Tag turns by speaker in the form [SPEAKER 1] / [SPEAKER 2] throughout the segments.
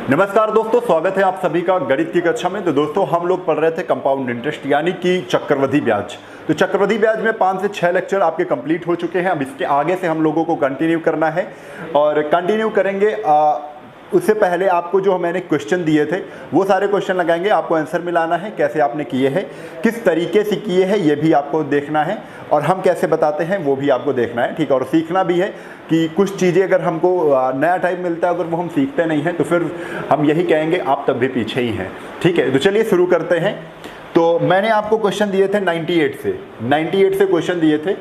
[SPEAKER 1] नमस्कार दोस्तों, स्वागत है आप सभी का गणित की कक्षा में। तो दोस्तों हम लोग पढ़ रहे थे कंपाउंड इंटरेस्ट यानी कि चक्रवृद्धि ब्याज। तो चक्रवृद्धि ब्याज में 5 से 6 लेक्चर आपके कंप्लीट हो चुके हैं। अब इसके आगे से हम लोगों को कंटिन्यू करना है और कंटिन्यू करेंगे। उससे पहले आपको जो मैंने क्वेश्चन दिए थे वो सारे क्वेश्चन लगाएंगे, आपको आंसर मिलाना है। कैसे आपने किए हैं, किस तरीके से किए हैं, ये भी आपको देखना है और हम कैसे बताते हैं वो भी आपको देखना है, ठीक है। और सीखना भी है कि कुछ चीज़ें अगर हमको नया टाइप मिलता है, अगर वो हम सीखते नहीं हैं तो फिर हम यही कहेंगे आप तब भी पीछे ही हैं, ठीक है। तो चलिए शुरू करते हैं। तो मैंने आपको क्वेश्चन दिए थे 98 से क्वेश्चन दिए थे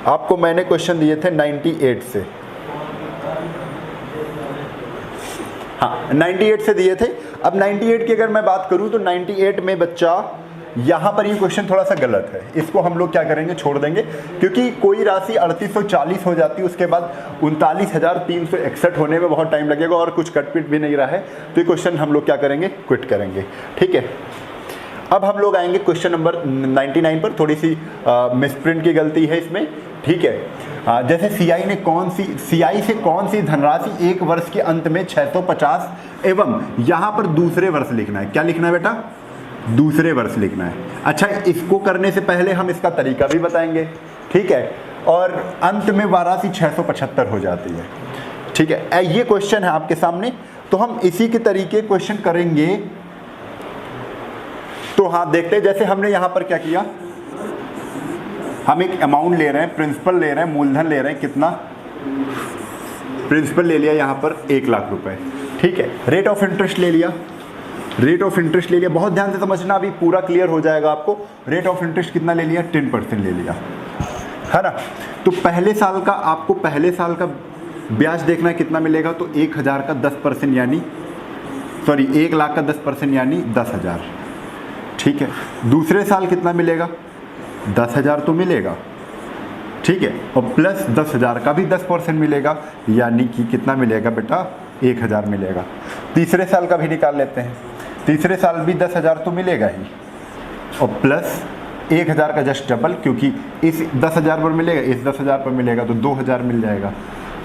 [SPEAKER 1] आपको। मैंने क्वेश्चन दिए थे 98 से, हाँ 98 से दिए थे। अब 98 की अगर मैं बात करूं तो 98 में बच्चा यहाँ पर ये क्वेश्चन थोड़ा सा गलत है। इसको हम लोग क्या करेंगे, छोड़ देंगे, क्योंकि कोई राशि 3840 हो जाती है, उसके बाद 39,361 होने में बहुत टाइम लगेगा और कुछ कटपिट भी नहीं रहा है। तो ये क्वेश्चन हम लोग क्या करेंगे, क्विट करेंगे, ठीक है। अब हम लोग आएंगे क्वेश्चन नंबर 99 पर। थोड़ी सी मिसप्रिंट की गलती है इसमें, ठीक है। जैसे सीआई से कौन सी धनराशि एक वर्ष के अंत में 650 एवं यहाँ पर दूसरे वर्ष लिखना है। क्या लिखना है बेटा, दूसरे वर्ष लिखना है। अच्छा, इसको करने से पहले हम इसका तरीका भी बताएंगे, ठीक है। और अंत में राशि 675 हो जाती है, ठीक है। ये क्वेश्चन है आपके सामने, तो हम इसी के तरीके क्वेश्चन करेंगे। तो हाँ देखते हैं, जैसे हमने यहाँ पर क्या किया, हम एक अमाउंट ले रहे हैं, प्रिंसिपल ले रहे हैं, मूलधन ले रहे हैं। कितना प्रिंसिपल ले लिया यहाँ पर 1 लाख रुपए, ठीक है। रेट ऑफ इंटरेस्ट ले लिया, बहुत ध्यान से समझना, अभी पूरा क्लियर हो जाएगा आपको। रेट ऑफ इंटरेस्ट कितना ले लिया, 10% ले लिया, है ना। तो पहले साल का आपको पहले साल का ब्याज देखना है कितना मिलेगा, तो 1000 का 10% यानी 1 लाख का 10% यानी 10,000, ठीक है। दूसरे साल कितना मिलेगा, 10,000 तो मिलेगा, ठीक है। और प्लस 10,000 का भी 10% मिलेगा, यानी कि कितना मिलेगा बेटा, 1,000 मिलेगा। तीसरे साल का भी निकाल लेते हैं, तीसरे साल भी 10,000 तो मिलेगा ही, और प्लस 1,000 का जस्ट डबल, क्योंकि इस 10,000 पर मिलेगा, इस 10,000 पर मिलेगा तो 2,000 मिल जाएगा।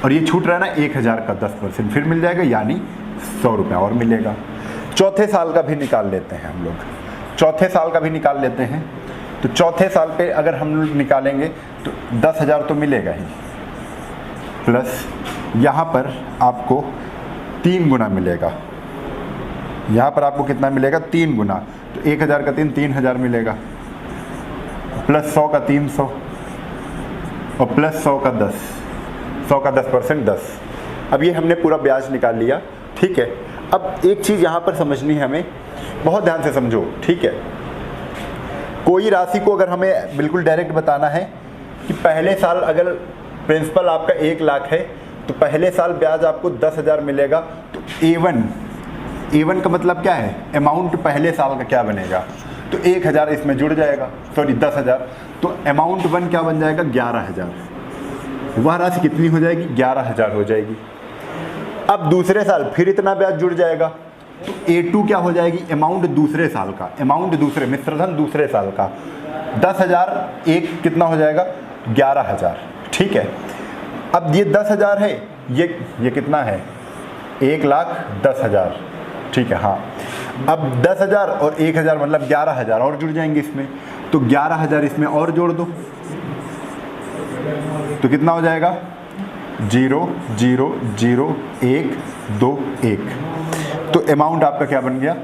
[SPEAKER 1] और ये छूट रहा है ना, 1,000 का 10% फिर मिल जाएगा, यानी 100 रुपया और मिलेगा। चौथे साल का भी निकाल लेते हैं हम लोग, चौथे साल का भी निकाल लेते हैं। तो चौथे साल पे अगर हम लोग निकालेंगे तो 10,000 तो मिलेगा ही, प्लस यहाँ पर आपको 3 गुना मिलेगा। यहाँ पर आपको कितना मिलेगा, 3 गुना, तो 1,000 का 3,000 मिलेगा, प्लस 100 का 300 और प्लस 100 का 10, 100 का 10% 10। अब ये हमने पूरा ब्याज निकाल लिया, ठीक है। अब एक चीज़ यहाँ पर समझनी है हमें, बहुत ध्यान से समझो, ठीक है। कोई राशि को अगर हमें बिल्कुल डायरेक्ट बताना है कि पहले साल अगर प्रिंसिपल आपका 1 लाख है तो पहले साल ब्याज आपको 10,000 मिलेगा, तो A1 का मतलब क्या है, अमाउंट पहले साल का क्या बनेगा, तो 1,000 इसमें जुड़ जाएगा, 10,000, तो अमाउंट 1 क्या बन जाएगा, 11,000। वह राशि कितनी हो जाएगी, 11,000 हो जाएगी। अब दूसरे साल फिर इतना ब्याज जुड़ जाएगा, तो A2 क्या हो जाएगी, अमाउंट दूसरे साल का, मिश्रधन दूसरे साल का 10,000, एक कितना हो जाएगा, 11,000, ठीक है। अब ये 10,000 है, ये कितना है, 1,10,000, ठीक है। हाँ, अब 10,000 और 1,000 मतलब 11,000 और जुड़ जाएंगे इसमें, तो 11,000 इसमें और जोड़ दो, तो कितना हो जाएगा, 0 0 0 1 2 1। तो अमाउंट आपका क्या बन गया,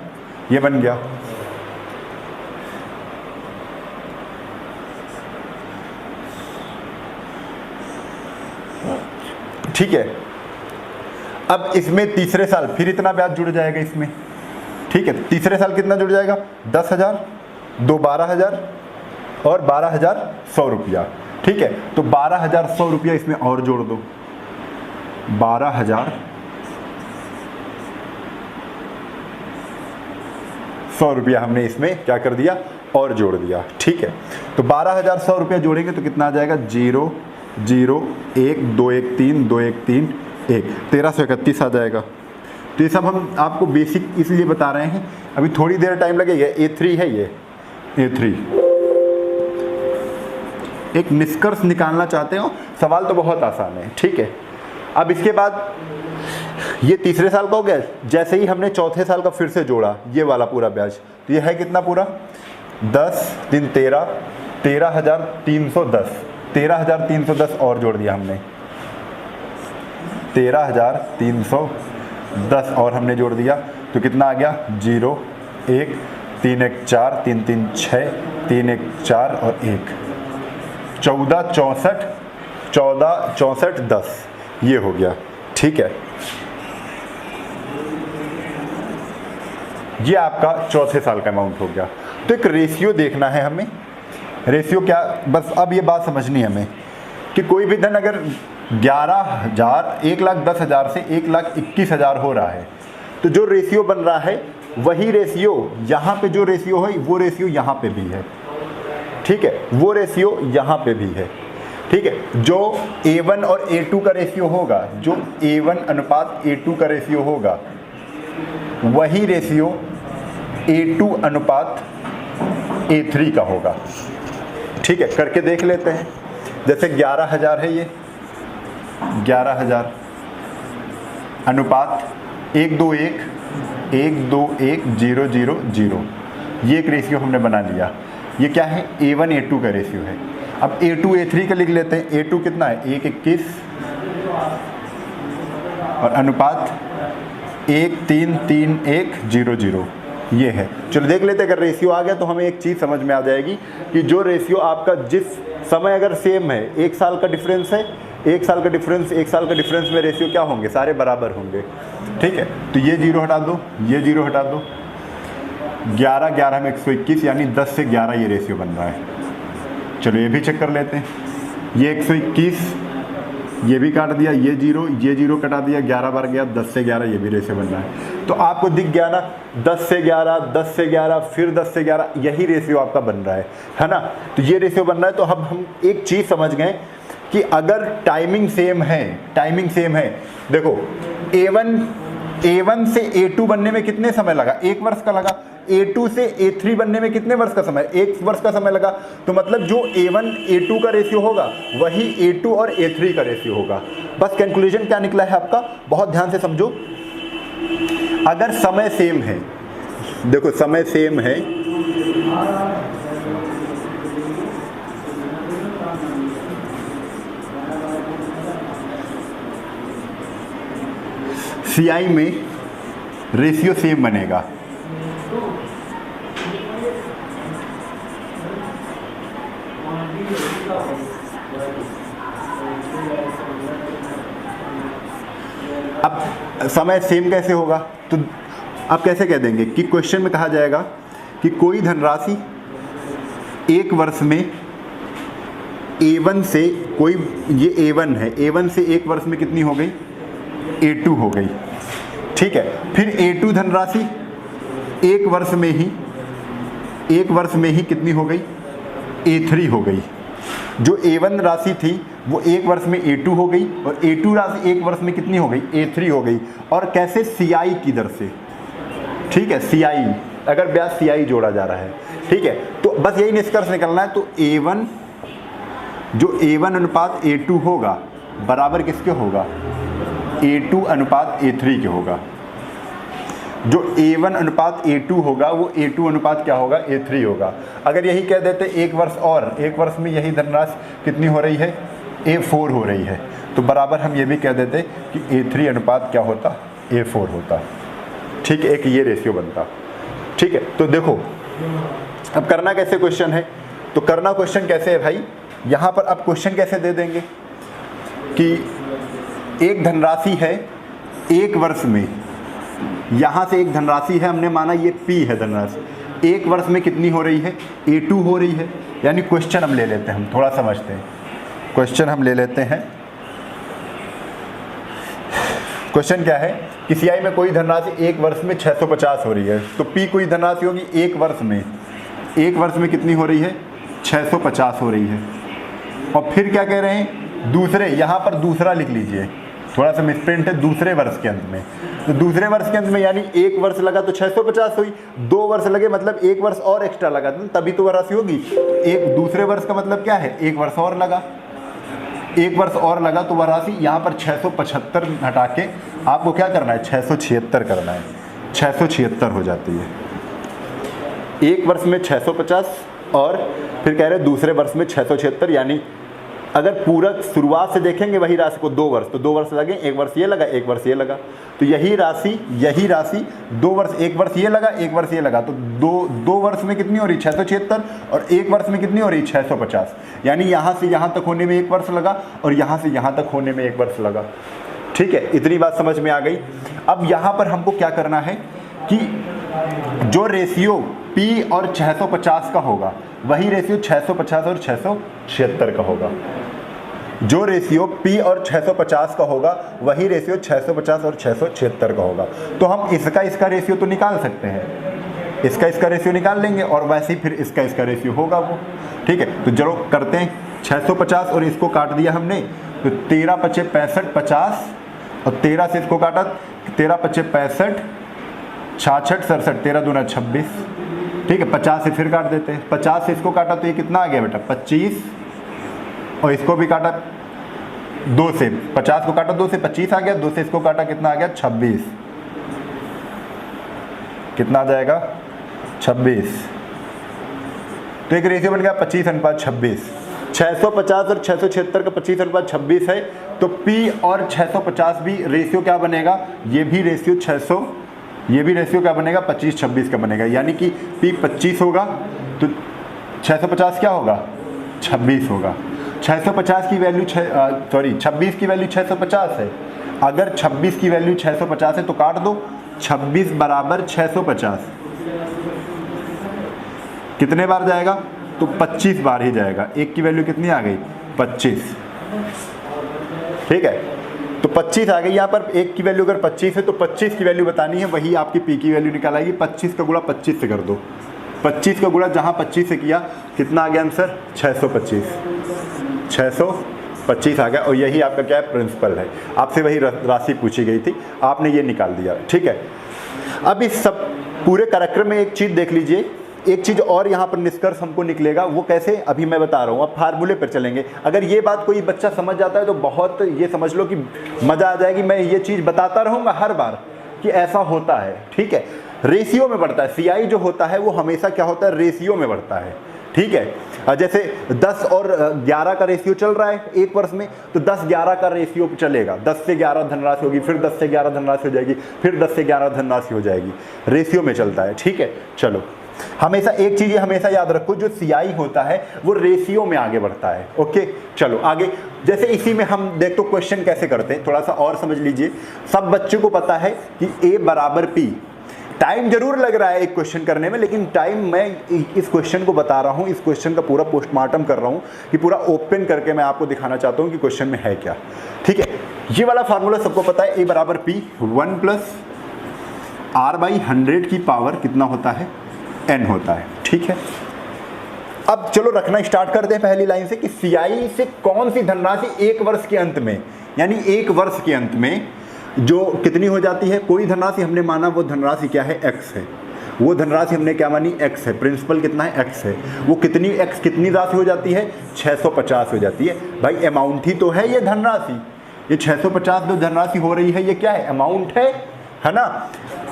[SPEAKER 1] ये बन गया, ठीक है। अब इसमें तीसरे साल फिर इतना ब्याज जुड़ जाएगा इसमें, ठीक है। तीसरे साल कितना जुड़ जाएगा, 10,000, 2 12,000 और 12,100 रुपया, ठीक है। तो 12,100 रुपया इसमें और जोड़ दो, 12,100 रुपया हमने इसमें क्या कर दिया, और जोड़ दिया, ठीक है। तो 12,100 रुपया जोड़ेंगे तो कितना आ जाएगा, 0 0 1 2 1 3 2 1 3 1, 1331 आ जाएगा। तो ये सब हम आपको बेसिक इसलिए बता रहे हैं, अभी थोड़ी देर टाइम लगेगा। A3 है ये, A3 एक निष्कर्ष निकालना चाहते हो, सवाल तो बहुत आसान है, ठीक है। अब इसके बाद ये तीसरे साल का हो गया, जैसे ही हमने चौथे साल का फिर से जोड़ा ये वाला पूरा ब्याज, तो ये है कितना पूरा 10 3 13, 13,310, 13,310 और जोड़ दिया हमने, 13,310 और हमने जोड़ दिया, तो कितना आ गया 0 1 3 1 4 3 3 6 3 1 4 और 1, 14 64 10 ये हो गया। ठीक है, ये आपका चौथे साल का अमाउंट हो गया। तो एक रेशियो देखना है हमें, रेशियो क्या, बस अब ये बात समझनी है हमें कि कोई भी धन अगर 11,000 1,10,000 से 1,21,000 हो रहा है, तो जो रेशियो बन रहा है वही रेशियो यहाँ पे, जो रेशियो है वो रेशियो यहाँ पे भी है। ठीक है, वो रेशियो यहाँ पे भी है। ठीक है, जो A1 और A2 का रेशियो होगा, जो A1 अनुपात A2 का रेशियो होगा, वही रेशियो A2 अनुपात A3 का होगा। ठीक है, करके देख लेते हैं। जैसे 11,000 है, ये 11,000 अनुपात 121 121 0 0 0, ये एक रेशियो हमने बना लिया। ये क्या है, A1 A2 का रेशियो है। अब A2 A3 का लिख लेते हैं। A2 कितना है 1:21 और अनुपात 1:3:3:1 0 0, ये है। चलो देख लेते हैं, अगर रेशियो आ गया तो हमें एक चीज़ समझ में आ जाएगी कि जो रेशियो आपका जिस समय अगर सेम है, 1 साल का डिफरेंस है, 1 साल का डिफरेंस में रेशियो क्या होंगे, सारे बराबर होंगे। ठीक है, तो ये 0 हटा दो, ये 0 हटा दो, 11 11 में 121, यानी 10 से 11 ये रेशियो बन रहा है। चलो ये भी चेक कर लेते हैं। ये 121, ये भी काट दिया, ये 0 कटा दिया, 11 बार गया, 10 से 11 ये भी रेशियो बन रहा है। तो आपको दिख गया ना, 10 से 11, 10 से 11, फिर 10 से 11, यही रेशियो आपका बन रहा है ना। तो ये रेशियो बन रहा है। तो अब हम एक चीज़ समझ गए कि अगर टाइमिंग सेम है, देखो A1 से A2 बनने में कितने समय लगा, 1 वर्ष का लगा। A2 से A3 बनने में कितने वर्ष का समय, 1 वर्ष का समय लगा। तो मतलब जो A1 A2 का रेशियो होगा वही A2 और A3 का रेशियो होगा। बस कैलकुलेशन क्या निकला है आपका, बहुत ध्यान से समझो। अगर समय सेम है, देखो समय सेम है, CI में रेशियो सेम बनेगा। अब समय सेम कैसे होगा, तो आप कैसे कह देंगे कि क्वेश्चन में कहा जाएगा कि कोई धनराशि 1 वर्ष में A1 से, कोई ये A1 है, A1 से 1 वर्ष में कितनी हो गई, A2 हो गई। ठीक है, फिर A2 धनराशि 1 वर्ष में ही कितनी हो गई, A3 हो गई। जो A1 राशि थी वो 1 वर्ष में A2 हो गई, और A2 राशि 1 वर्ष में कितनी हो गई, A3 हो गई। और कैसे, CI की दर से। ठीक है, CI, अगर ब्याज CI जोड़ा जा रहा है। ठीक है, तो बस यही निष्कर्ष निकलना है। तो A1, जो A1 अनुपात A2 होगा बराबर किसके होगा, A2 अनुपात A3 के होगा। जो A1 अनुपात A2 होगा वो A2 अनुपात क्या होगा, A3 होगा। अगर यही कह देते 1 वर्ष और, 1 वर्ष में यही धनराशि कितनी हो रही है, A4 हो रही है, तो बराबर हम ये भी कह देते कि A3 अनुपात क्या होता, A4 होता। ठीक है, एक ये रेशियो बनता। ठीक है, तो देखो अब करना कैसे क्वेश्चन है, तो करना क्वेश्चन कैसे है भाई, यहाँ पर अब क्वेश्चन कैसे दे देंगे कि एक धनराशि है 1 वर्ष में, यहाँ से एक धनराशि है, हमने माना ये P है धनराशि, 1 वर्ष में कितनी हो रही है, A2 हो रही है। यानी क्वेश्चन हम ले लेते हैं, हम थोड़ा समझते हैं। क्वेश्चन हम ले लेते हैं। क्वेश्चन क्या है कि CI में कोई धनराशि 1 वर्ष में 650 हो रही है। तो P कोई धनराशि होगी 1 वर्ष में, 1 वर्ष में कितनी हो रही है, 650 हो रही है। और फिर क्या कह रहे हैं, दूसरे, यहाँ पर दूसरा लिख लीजिए, थोड़ा सा मिसप्रिंट है, दूसरे वर्ष के अंत में। तो दूसरे वर्ष के अंत में यानी 1 वर्ष लगा तो 650 हुई, 2 वर्ष लगे मतलब 1 वर्ष और एक्स्ट्रा लगा, तभी तो राशि होगी। एक दूसरे वर्ष का मतलब क्या है, 1 वर्ष और लगा। 1 वर्ष और लगा तो वह राशि यहाँ पर 675 हटा के आपको क्या करना है, 676 करना है। 676 हो जाती है। 1 वर्ष में 650 और फिर कह रहे दूसरे वर्ष में 676, यानी अगर पूरा शुरुआत से देखेंगे वही राशि को 2 वर्ष, तो 2 वर्ष लगे, 1 वर्ष ये लगा, 1 वर्ष ये लगा, तो यही राशि 2 वर्ष, 1 वर्ष ये लगा, 1 वर्ष ये लगा, तो दो वर्ष में कितनी हो रही, 676, और 1 वर्ष में कितनी हो रही, 650, यानी यहाँ से यहाँ तक होने में 1 वर्ष लगा और यहाँ से यहाँ तक होने में 1 वर्ष लगा। ठीक है, इतनी बात समझ में आ गई। अब यहाँ पर हमको क्या करना है कि जो रेशियो P और 650 का होगा वही रेशियो 650 और 676 का होगा। जो रेशियो P और 650 का होगा वही रेशियो 650 और 676 का होगा। तो हम इसका रेशियो तो निकाल सकते हैं, इसका रेशियो निकाल लेंगे और वैसे ही फिर इसका रेशियो होगा वो। ठीक है, तो चलो करते हैं। 650 और इसको काट दिया हमने, तो 13 पचे 65, 50 और 13 से इसको काटा, 13 पचे 65, 66, 67, 13 दूना 26। ठीक है, 50 से फिर काट देते हैं। 50 से इसको काटा तो ये कितना आ गया बेटा, 25, और इसको भी काटा 2 से, 50 को काटा 2 से 25 आ गया, 2 से इसको काटा कितना आ गया, 26। कितना आ जाएगा, 26। तो एक रेशियो बन गया 25:26। 650 और 676 का 25:26 है, तो P और 650 भी रेशियो क्या बनेगा, ये भी रेशियो 600, ये भी रेशियो क्या बनेगा, 25:26 का बनेगा, यानी कि P 25 होगा तो 650 क्या होगा, 26 होगा। 650 की वैल्यू 26 की वैल्यू 650 है। अगर 26 की वैल्यू 650 है तो काट दो, 26 बराबर 650 कितने बार जाएगा, तो 25 बार ही जाएगा। एक की वैल्यू कितनी आ गई, 25। ठीक है, तो 25 आ गई। यहाँ पर एक की वैल्यू अगर 25 है तो 25 की वैल्यू बतानी है, वही आपकी P की वैल्यू निकाल आएगी। 25 का गुणा 25 से कर दो, 25 का गुणा जहाँ 25 से किया कितना आ गया आंसर, 625। 625 आ गया, और यही आपका क्या है, प्रिंसिपल है। आपसे वही राशि पूछी गई थी, आपने ये निकाल दिया। ठीक है, अब इस सब पूरे कार्यक्रम में एक चीज़ देख लीजिए, एक चीज़ और यहाँ पर निष्कर्ष हमको निकलेगा, वो कैसे अभी मैं बता रहा हूँ। अब फार्मूले पर चलेंगे। अगर ये बात कोई बच्चा समझ जाता है तो बहुत ये समझ लो कि मज़ा आ जाएगी। मैं ये चीज़ बताता रहूँगा हर बार कि ऐसा होता है। ठीक है, रेशियो में बढ़ता है। CI जो होता है वो हमेशा क्या होता है, रेशियो में बढ़ता है। ठीक है, जैसे 10 और 11 का रेशियो चल रहा है एक वर्ष में, तो 10-11 का रेशियो चलेगा। 10 से 11 धनराशि होगी, फिर 10 से 11 धनराशि हो जाएगी, फिर 10 से 11 धनराशि हो जाएगी। रेशियो में चलता है। ठीक है, चलो हमेशा एक चीज़ हमेशा याद रखो, जो CI होता है वो रेशियो में आगे बढ़ता है। ओके, चलो आगे। जैसे इसी में हम देख तो क्वेश्चन कैसे करते हैं, थोड़ा सा और समझ लीजिए। सब बच्चों को पता है कि A बराबर P। टाइम जरूर लग रहा है एक क्वेश्चन करने में, लेकिन टाइम मैं इस क्वेश्चन को बता रहा हूँ, इस क्वेश्चन का पूरा पोस्टमार्टम कर रहा हूँ कि पूरा ओपन करके मैं आपको दिखाना चाहता हूँ कि क्वेश्चन में है क्या। ठीक है, ये वाला फार्मूला सबको पता है, A बराबर P 1 + R/100 की पावर कितना होता है, N होता है। ठीक है, अब चलो रखना स्टार्ट करते हैं पहली लाइन से कि CI से कौन सी धनराशि एक वर्ष के अंत में, यानी एक वर्ष के अंत में जो कितनी हो जाती है। कोई धनराशि हमने माना वो धनराशि क्या है, X है। वो धनराशि हमने क्या मानी, X है। प्रिंसिपल कितना है, X है। वो कितनी राशि हो जाती है, 650 हो जाती है। भाई अमाउंट ही तो है ये धनराशि, ये 650 जो धनराशि हो रही है ये क्या है, अमाउंट है ना।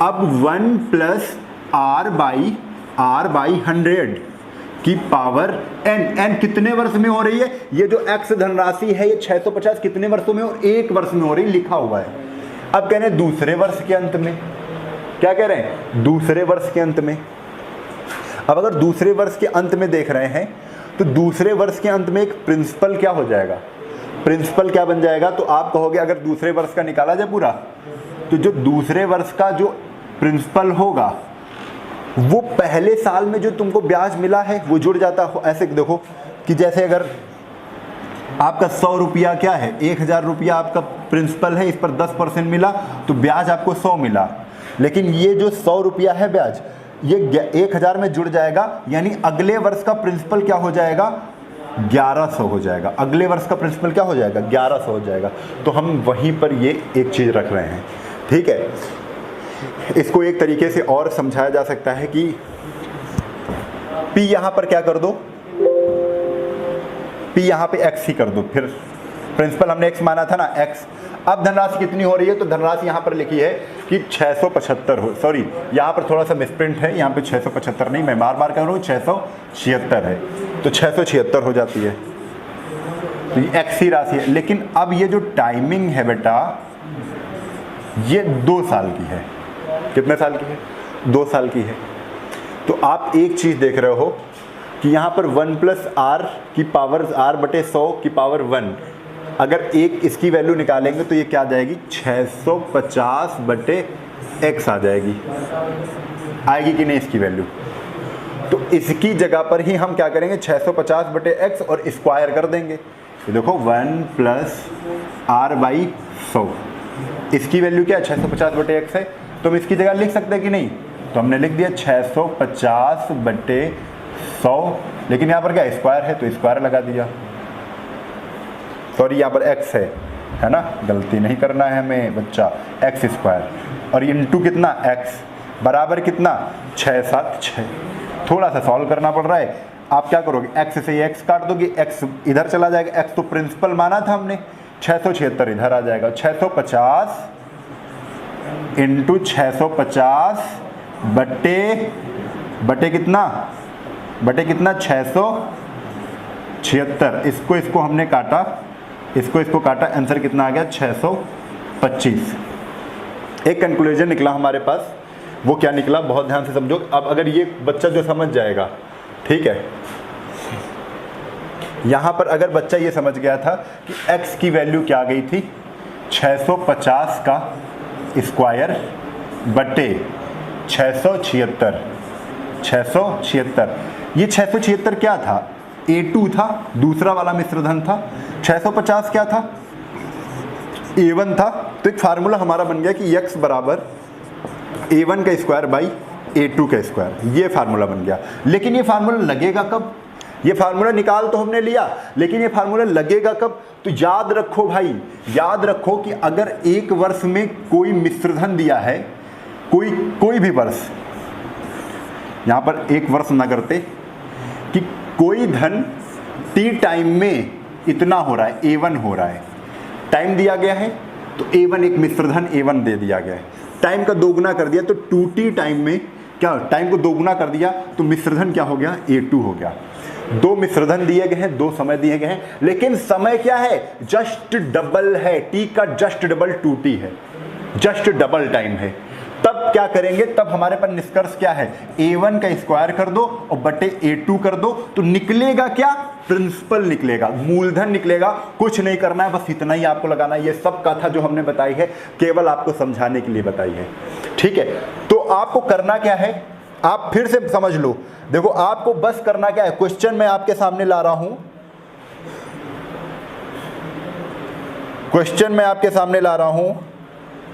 [SPEAKER 1] अब 1 + R/100 की पावर N कितने वर्ष में हो रही है, ये जो X धनराशि है ये 650 कितने वर्षों में, और एक वर्ष में हो रही, लिखा हुआ है। अब कह रहे हैं दूसरे वर्ष के अंत में, क्या कह रहे हैं, दूसरे वर्ष के अंत में। अब अगर दूसरे वर्ष के अंत में देख रहे हैं तो दूसरे वर्ष के अंत में एक प्रिंसिपल क्या हो जाएगा, प्रिंसिपल क्या बन जाएगा। तो आप कहोगे अगर दूसरे वर्ष का निकाला जाए पूरा, तो जो दूसरे वर्ष का जो प्रिंसिपल होगा वो पहले साल में जो तुमको ब्याज मिला है वो जुड़ जाता हो। ऐसे देखो कि जैसे अगर आपका 100 रुपया क्या है, 1000 रुपया आपका प्रिंसिपल है, इस पर 10% मिला तो ब्याज आपको 100 मिला। लेकिन ये जो 100 रुपया है ब्याज, ये 1000 में जुड़ जाएगा, यानी अगले वर्ष का प्रिंसिपल क्या हो जाएगा, 1100 हो जाएगा। अगले वर्ष का प्रिंसिपल क्या हो जाएगा, 1100 हो जाएगा। तो हम वहीं पर ये एक चीज़ रख रहे हैं। ठीक है, इसको एक तरीके से और समझाया जा सकता है कि P यहाँ पर क्या कर दो, P यहाँ पे X ही कर दो, फिर प्रिंसिपल हमने x माना था ना, x। अब धनराशि कितनी हो रही है, तो धनराशि यहाँ पर लिखी है कि 675 हो, सॉरी यहाँ पर थोड़ा सा मिसप्रिंट है, यहाँ पे 675 नहीं, मैं बार बार कह रहा हूँ 676 है, तो 676 हो जाती है, तो ये x ही राशि है। लेकिन अब ये जो टाइमिंग है बेटा, ये 2 साल की है। कितने साल की है? 2 साल की है। तो आप एक चीज़ देख रहे हो कि यहाँ पर 1 + r की पावर r/100 की पावर 1, अगर एक इसकी वैल्यू निकालेंगे तो ये क्या आ जाएगी, 650/x आ जाएगी। आएगी कि नहीं इसकी वैल्यू? तो इसकी जगह पर ही हम क्या करेंगे, 650/x और स्क्वायर कर देंगे। तो देखो 1 + r/100, इसकी वैल्यू क्या है, 650/x है, तो हम इसकी जगह लिख सकते हैं कि नहीं? तो हमने लिख दिया 650/100, लेकिन यहाँ पर क्या स्क्वायर है, तो स्क्वायर लगा दिया। सॉरी यहाँ पर x है ना, गलती नहीं करना है हमें बच्चा, x², और इंटू कितना, x बराबर कितना, 6 7 6। थोड़ा सा सॉल्व करना पड़ रहा है। आप क्या करोगे, x से ये x काट दोगे, x इधर चला जाएगा, x तो प्रिंसिपल माना था हमने, 676 इधर आ जाएगा, 650 इंटू 650 बटे कितना, 676। इसको हमने काटा, इसको काटा, आंसर कितना आ गया, 625। एक कंक्लूजन निकला हमारे पास, वो क्या निकला, बहुत ध्यान से समझो। अब अगर ये बच्चा जो समझ जाएगा, ठीक है, यहाँ पर अगर बच्चा ये समझ गया था कि x की वैल्यू क्या आ गई थी, 650 का स्क्वायर बटे 676। ये 676 क्या था, A2 था, दूसरा वाला मिश्रधन था। 650 क्या था, A1 था। तो एक फार्मूला हमारा बन गया कि x बराबर A1 का स्क्वायर बाई A2 का स्क्वायर, ये फार्मूला बन गया। लेकिन ये फार्मूला लगेगा कब, ये फार्मूला निकाल तो हमने लिया, लेकिन ये फार्मूला लगेगा कब? तो याद रखो भाई, याद रखो कि अगर एक वर्ष में कोई मिश्रधन दिया है, कोई भी वर्ष, यहाँ पर एक वर्ष ना करते, कि कोई धन t टाइम में इतना हो रहा है, A1 हो रहा है, टाइम दिया गया है, तो A1 एक मिश्रधन A1 दे दिया गया है, टाइम का दोगुना कर दिया, तो 2t टाइम में क्या, टाइम को दोगुना कर दिया, तो मिश्रधन क्या हो गया, A2 हो गया। 2 मिश्रधन दिए गए हैं, 2 समय दिए गए हैं, लेकिन समय क्या है, जस्ट डबल है, t का जस्ट डबल 2t है, जस्ट डबल टाइम है। तब क्या करेंगे, तब हमारे पास निष्कर्ष क्या है, A1 का स्क्वायर कर दो और बटे A2 कर दो, तो निकलेगा क्या, प्रिंसिपल निकलेगा, मूलधन निकलेगा। कुछ नहीं करना है, बस इतना ही आपको लगाना है। ये सब कथा जो हमने बताई है केवल आपको समझाने के लिए बताई है, ठीक है। तो आपको करना क्या है, आप फिर से समझ लो, देखो आपको बस करना क्या है, क्वेश्चन मैं आपके सामने ला रहा हूं, क्वेश्चन मैं आपके सामने ला रहा हूं,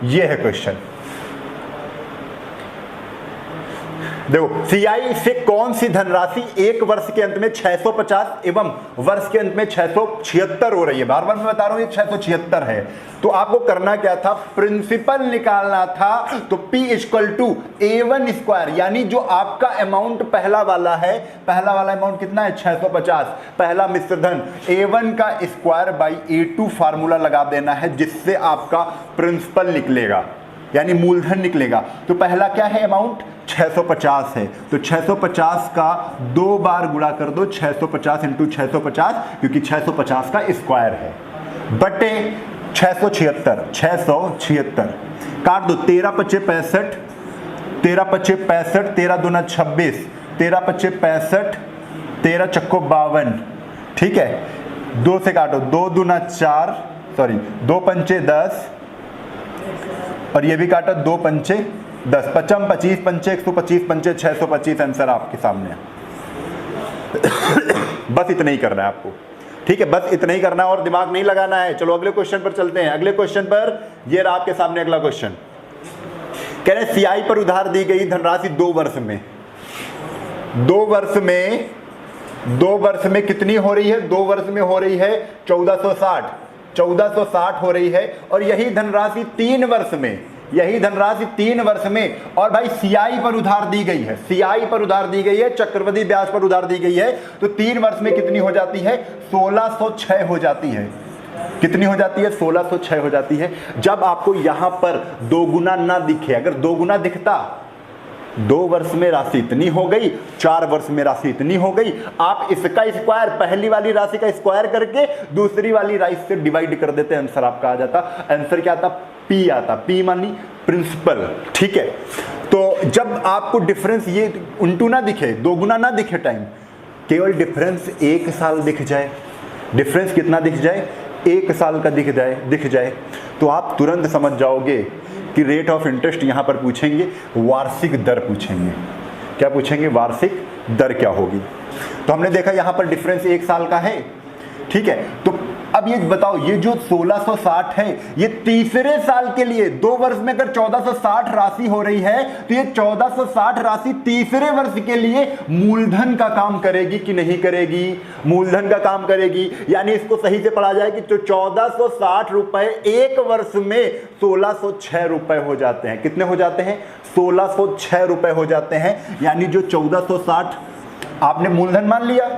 [SPEAKER 1] ये है क्वेश्चन। देखो CI से कौन सी धनराशि एक वर्ष के अंत में 650 एवं वर्ष के अंत में 676 हो रही है, बार बार मैं बता रहा हूं ये 676 है। तो आपको करना क्या था, प्रिंसिपल निकालना था। तो P = A1 स्क्वायर, यानी जो आपका अमाउंट पहला वाला है, पहला वाला अमाउंट कितना है, 650, पहला मिश्रधन A1 का स्क्वायर बाई A2 फार्मूला लगा देना है, जिससे आपका प्रिंसिपल निकलेगा, यानी मूलधन निकलेगा। तो पहला क्या है, अमाउंट 650 है, तो 650 का 2 बार गुणा कर दो, 650 इंटू 650, क्योंकि 650 का स्क्वायर है, बटे 676 काट दो, 13 × 5 = 65, 13 × 5 = 65, 13 दूना 26, 13 × 5 = 65, 13 चक्को 52, ठीक है। 2 से काटो, 2 दूना 4, सॉरी 2 पंचे 10, और ये भी काटा, 2 पंचे 10, 55 25 पंचे 125 पंचे 625, आंसर आपके सामने है। बस इतना ही करना है आपको, ठीक है, बस इतना ही करना है और दिमाग नहीं लगाना है। चलो अगले क्वेश्चन पर चलते हैं। अगले क्वेश्चन पर ये रहा आपके सामने अगला क्वेश्चन, कह रहे CI पर उधार दी गई धनराशि 2 वर्ष में, 2 वर्ष में कितनी हो रही है, 2 वर्ष में हो रही है 1460 हो रही है, और यही धनराशि 3 वर्ष में, यही धनराशि 3 वर्ष में, और भाई CI पर उधार दी गई है, CI पर उधार दी गई है, चक्रवृद्धि ब्याज पर उधार दी गई है, तो 3 वर्ष में कितनी हो जाती है, 1606 हो जाती है। कितनी हो जाती है? 1606 हो जाती है। जब आपको यहां पर दोगुना ना दिखे, अगर दोगुना दिखता 2 वर्ष में राशि इतनी हो गई, 4 वर्ष में राशि इतनी हो गई, आप इसका स्क्वायर, पहली वाली राशि का स्क्वायर करके दूसरी वाली राशि से डिवाइड कर देते, आंसर आपका आ जाता। आंसर क्या आता? पी आता। पी मानी प्रिंसिपल। ठीक है, तो जब आपको डिफरेंस ये उल्टू ना दिखे, दोगुना ना दिखे टाइम, केवल डिफरेंस 1 साल दिख जाए, डिफरेंस कितना दिख जाए? 1 साल का दिख जाए तो आप तुरंत समझ जाओगे कि रेट ऑफ इंटरेस्ट यहां पर पूछेंगे, वार्षिक दर पूछेंगे। क्या पूछेंगे? वार्षिक दर क्या होगी। तो हमने देखा यहां पर डिफरेंस 1 साल का है। ठीक है, तो अब ये बताओ, ये जो 1660 है ये तीसरे साल के लिए, 2 वर्ष में अगर 1460 राशि हो रही है तो ये 1460 राशि तीसरे वर्ष के लिए मूलधन का काम करेगी कि नहीं करेगी? मूलधन का काम करेगी। यानी इसको सही से पढ़ा जाए कि जो 1460 रुपए 1 वर्ष में 1606 रुपए हो जाते हैं। कितने हो जाते हैं? 1606 रुपए हो जाते हैं। यानी जो 1460 आपने मूलधन मान लिया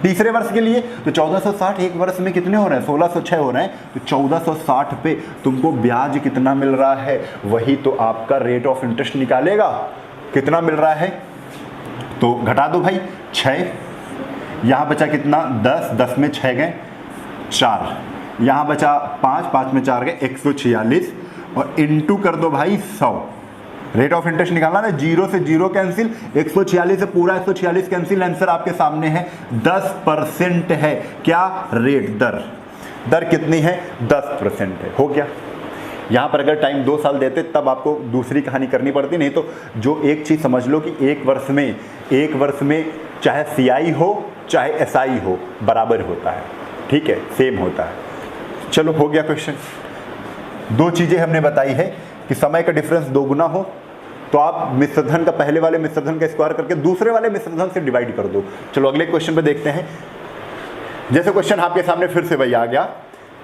[SPEAKER 1] तीसरे वर्ष के लिए, तो 1460 1 वर्ष में कितने हो रहे हैं? 1606 हो रहे हैं। तो 1460 पे तुमको ब्याज कितना मिल रहा है, वही तो आपका रेट ऑफ इंटरेस्ट निकालेगा। कितना मिल रहा है? तो घटा दो भाई, 6, यहाँ बचा कितना? 10, 10 में 6 गए 4, यहाँ बचा 5, 5 में 4 गए 146, और इंटू कर दो भाई 100। रेट ऑफ इंटरेस्ट निकालना ना, 0 से 0 कैंसिल, 146 से पूरा 146 कैंसिल, आंसर आपके सामने है 10% है। क्या? रेट, दर कितनी है? 10% है। हो गया। यहाँ पर अगर टाइम 2 साल देते तब आपको दूसरी कहानी करनी पड़ती, नहीं तो जो एक चीज़ समझ लो कि एक वर्ष में चाहे CI हो चाहे SI हो बराबर होता है। ठीक है, सेम होता है। चलो हो गया क्वेश्चन। 2 चीज़ें हमने बताई है कि समय का डिफरेंस 2 गुना हो तो आप मिश्रधन का, पहले वाले मिश्रधन का स्क्वायर करके दूसरे वाले मिश्रधन से डिवाइड कर दो। चलो अगले क्वेश्चन पे देखते हैं। जैसे क्वेश्चन आपके सामने फिर से वही आ गया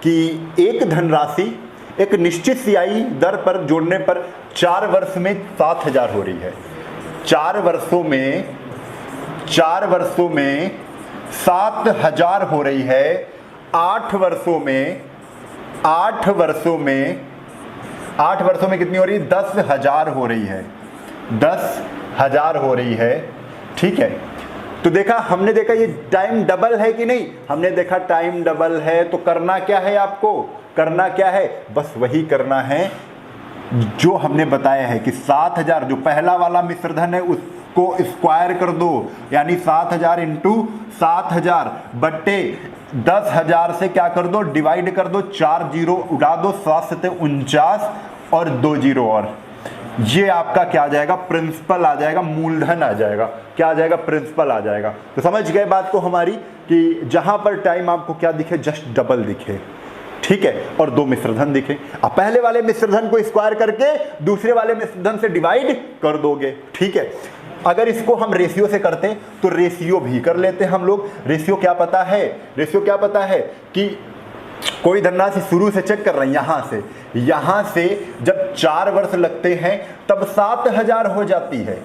[SPEAKER 1] कि एक धनराशि एक निश्चित CI दर पर जोड़ने पर 4 वर्ष में 7000 हो रही है। 4 वर्षों में 7000 हो रही है। 8 वर्षों में कितनी हो रही है? 10,000 हो रही है। 10,000 हो रही है। ठीक है, तो देखा, हमने देखा ये टाइम डबल है कि नहीं? हमने देखा टाइम डबल है। तो करना क्या है आपको? करना क्या है? बस वही करना है जो हमने बताया है कि 7000 जो पहला वाला मिश्रधन है उसको स्क्वायर कर दो, यानी 7000 इंटू 7000 बट्टे 10,000 से क्या कर दो? डिवाइड कर दो, 4 जीरो उड़ा दो, 7 से 49 और 2 जीरो और ये आपका क्या आ जाएगा? प्रिंसिपल आ जाएगा, मूलधन आ जाएगा। क्या आ जाएगा? प्रिंसिपल आ जाएगा। तो समझ गए बात को हमारी कि जहां पर टाइम आपको क्या दिखे? जस्ट डबल दिखे। ठीक है, और 2 मिश्रधन दिखे। अब पहले वाले मिश्रधन को स्क्वायर करके दूसरे वाले मिश्रधन से डिवाइड कर दोगे। ठीक है, अगर इसको हम रेशियो से करते तो रेशियो भी कर लेते हम लोग। रेशियो क्या पता है? रेशियो क्या पता है कि कोई धनराशि शुरू से चेक कर रहे हैं, यहां से जब 4 वर्ष लगते हैं तब 7000 हो जाती है।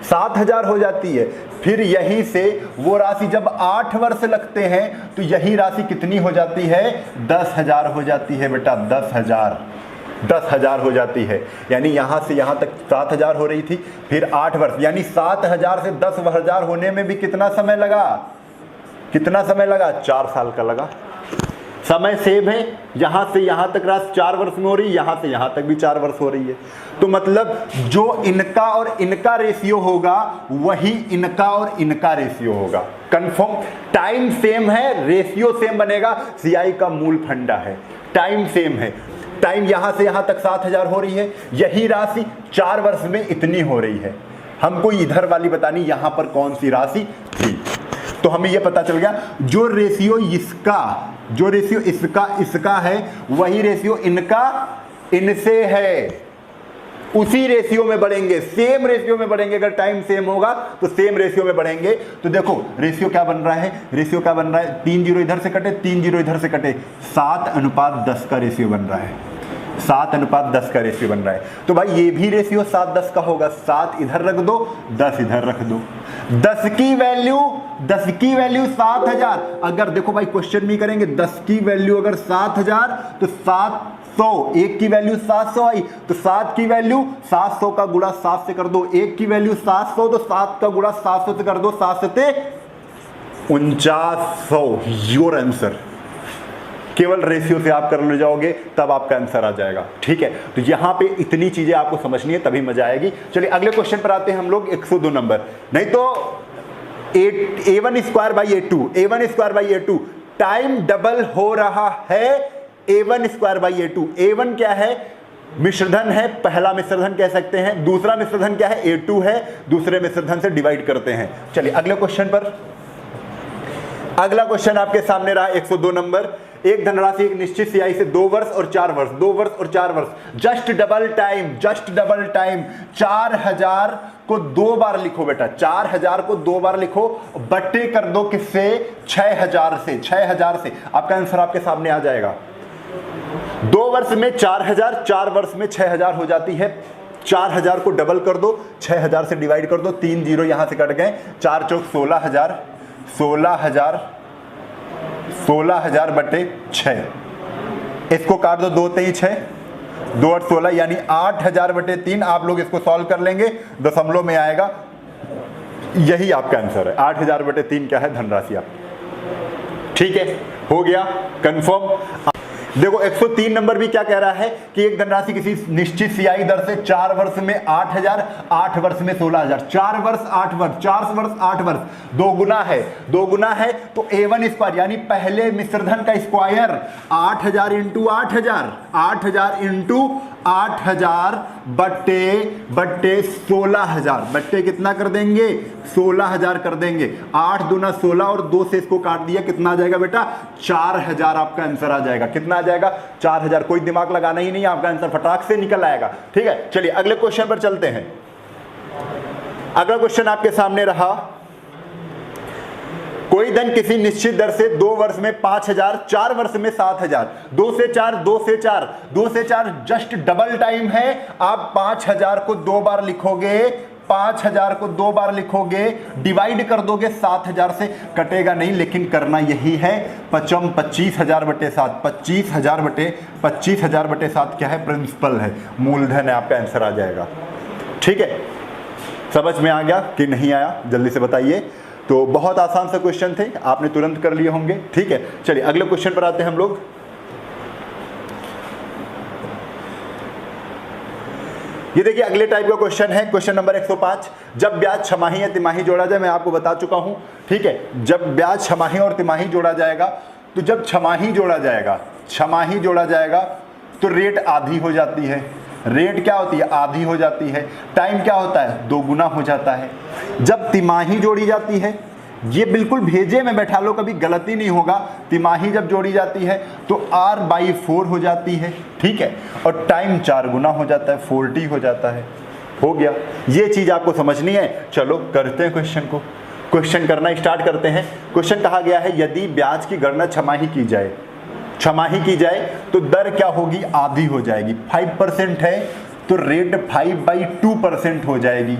[SPEAKER 1] 7000 हो जाती है। फिर यहीं से वो राशि जब 8 वर्ष लगते हैं तो यही राशि कितनी हो जाती है? 10,000 हो जाती है बेटा। 10,000 हो जाती है। यानी यहां से यहां तक 7000 हो रही थी, फिर 8 वर्ष, यानी 7000 से 10,000 होने में भी कितना समय लगा? कितना समय लगा? 4 साल का लगा। समय सेम है, यहां से यहां तक राशि 4 वर्ष में हो रही है, यहां से यहां तक भी 4 वर्ष हो रही है। तो मतलब जो इनका और इनका रेशियो होगा वही इनका और इनका रेशियो होगा। कंफर्म? टाइम सेम है, रेशियो सेम बनेगा। CI का मूल फंडा है, टाइम सेम है। टाइम यहां से यहां तक 7000 हो रही है, यही राशि 4 वर्ष में इतनी हो रही है। हमको इधर वाली बतानी यहां पर कौन सी राशि थी। तो हमें यह पता चल गया जो रेशियो इसका है वही रेशियो इनका इनसे है, उसी रेशियो में बढ़ेंगे, सेम रेशियो में बढ़ेंगे। अगर टाइम सेम होगा तो सेम रेशियो में बढ़ेंगे। तो देखो रेशियो क्या बन रहा है? रेशियो क्या बन रहा है? 3 जीरो इधर से कटे, 3 जीरो इधर से कटे, 7:10 का रेशियो बन रहा है। 7:10 का रेशियो बन रहा है। तो भाई ये भी रेशियो 7:10 का होगा। 7 इधर रख दो, 10 इधर रख दो। 10 की वैल्यू 10 की वैल्यू 7000। अगर देखो भाई क्वेश्चन में करेंगे 10 की वैल्यू अगर 7000 तो 700, 1 की वैल्यू 700 आई तो 7 की वैल्यू 700 का गुणा 7 से कर दो, 1 की वैल्यू 700 तो 7 का गुणा 700 से कर दो, 7 से 4900 योर आंसर। केवल रेशियो से आप करने जाओगे तब आपका आंसर आ जाएगा। ठीक है, तो यहां पे इतनी चीजें आपको समझनी है तभी मजा आएगी। चलिए अगले क्वेश्चन पर आते हैं हम लोग, 102 नंबर। नहीं तो a1 square by a2, a1 square by a2 time double हो रहा है a1 square by a2। a1 क्या है? मिश्रधन है, पहला मिश्रधन कह सकते हैं। दूसरा मिश्रधन क्या है? a2 है, दूसरे मिश्रधन से डिवाइड करते हैं। चलिए अगले क्वेश्चन पर, अगला क्वेश्चन आपके सामने रहा 102 नंबर। एक धनराशि एक निश्चित सियाई से 2 वर्ष और 4 वर्ष, 2 वर्ष और 4 वर्ष, just double time, just double time 4000 को 2 बार लिखो बेटा, 4000 को 2 बार लिखो, बट्टे कर दो किससे? 6000 से, 6000 से। आपका आंसर आपके सामने आ जाएगा। 2 वर्ष में 4000, 4 वर्ष में 6000 हो जाती है। 4000 को डबल कर दो, 6000 से डिवाइड कर दो, 3 जीरो यहां से कट गए, 4 चौक 16000, 16000 बटे 6, इसको काट दो, 2 3 6, 2 8 16 यानी 8000 बटे 3। आप लोग इसको सॉल्व कर लेंगे, दशमलव में आएगा, यही आपका आंसर है। 8000 बटे 3 क्या है? धनराशि आपकी। ठीक है, हो गया कंफर्म। देखो 103 नंबर भी क्या कह रहा है कि एक धनराशि किसी निश्चित सियाई दर से 4 वर्ष में 8000, 8 वर्ष में 16000, 4 वर्ष 8 वर्ष, 4 वर्ष 8 वर्ष, 2 गुना है, 2 गुना है तो a1 स्क्वायर यानी पहले मिश्रधन का स्क्वायर 8000 इंटू 8000, 8000 इंटू 8000 बट्टे 16000, बट्टे कितना कर देंगे? 16000 कर देंगे। 8 दूना 16 और 2 से इसको काट दिया, कितना आ जाएगा बेटा? 4000 आपका आंसर आ जाएगा। कितना आ जाएगा? 4000। कोई दिमाग लगाना ही नहीं, आपका आंसर फटाक से निकल आएगा। ठीक है, चलिए अगले क्वेश्चन पर चलते हैं। अगला क्वेश्चन आपके सामने रहा, कोई धन किसी निश्चित दर से 2 वर्ष में 5000, 4 वर्ष में 7000, 2 से 4, 2 से 4, 2 से 4 जस्ट डबल टाइम है। आप 5000 को 2 बार लिखोगे, 5000 को 2 बार लिखोगे, डिवाइड कर दोगे 7000 से, कटेगा नहीं, लेकिन करना यही है। 25000 बटे 7, 25000 बटे 7 क्या है? प्रिंसिपल है, मूलधन है, आपका आंसर आ जाएगा। ठीक है, समझ में आ गया कि नहीं आया? जल्दी से बताइए। तो बहुत आसान सा क्वेश्चन थे, आपने तुरंत कर लिए होंगे। ठीक है, चलिए अगले क्वेश्चन पर आते हैं हम लोग। ये देखिए अगले टाइप का क्वेश्चन है, क्वेश्चन नंबर 105। जब ब्याज छमाही या तिमाही जोड़ा जाए, मैं आपको बता चुका हूं। ठीक है, जब ब्याज छमाही और तिमाही जोड़ा जाएगा, तो जब छमाही जोड़ा जाएगा, छमाही जोड़ा जाएगा तो रेट आधी हो जाती है। रेट क्या होती है? आधी हो जाती है। टाइम क्या होता है? 2 गुना हो जाता है। जब तिमाही जोड़ी जाती है, ये बिल्कुल भेजे में बैठा लो, कभी गलती नहीं होगा। तिमाही जब जोड़ी जाती है तो r/4 हो जाती है। ठीक है, और टाइम 4 गुना हो जाता है, 40 हो जाता है। हो गया, ये चीज आपको समझनी है। चलो करते हैं क्वेश्चन को, क्वेश्चन करना स्टार्ट करते हैं। क्वेश्चन कहा गया है, यदि ब्याज की गणना छमाही की जाए, छमाही की जाए तो दर क्या होगी? आधी हो जाएगी। 5% है तो रेट 5/2% हो जाएगी,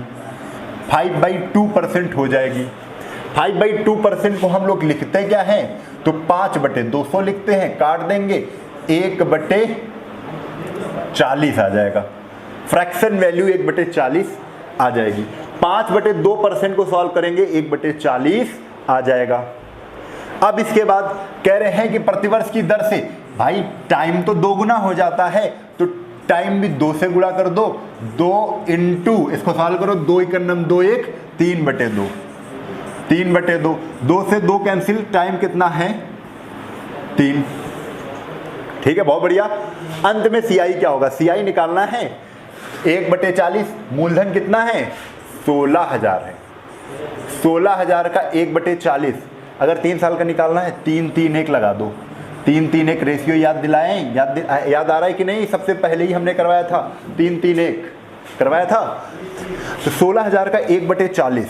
[SPEAKER 1] 5/2% हो जाएगी। 5/2% को हम लोग लिखते क्या है? तो 5/200 लिखते हैं, काट देंगे 1/40 आ जाएगा। फ्रैक्शन वैल्यू 1/40 आ जाएगी। 5/2% को सॉल्व करेंगे, 1/40 आ जाएगा। अब इसके बाद कह रहे हैं कि प्रतिवर्ष की दर से, भाई टाइम तो 2 गुना हो जाता है तो टाइम भी 2 से गुणा कर दो, 2 इंटू इसको सॉल्व करो, 2 1 2 1 3/2, 3/2, 2 से 2 कैंसिल, टाइम कितना है? 3। ठीक है, बहुत बढ़िया। अंत में सीआई क्या होगा? सीआई निकालना है 1/40, मूलधन कितना है? 16000 है। 16000 का 1/40, अगर 3 साल का निकालना है 3 3 1 लगा दो। 3 3 1 रेशियो याद दिलाएं, याद आ रहा है कि नहीं? सबसे पहले ही हमने करवाया था, 3 3 1 करवाया था। तो 16000 का 1/40,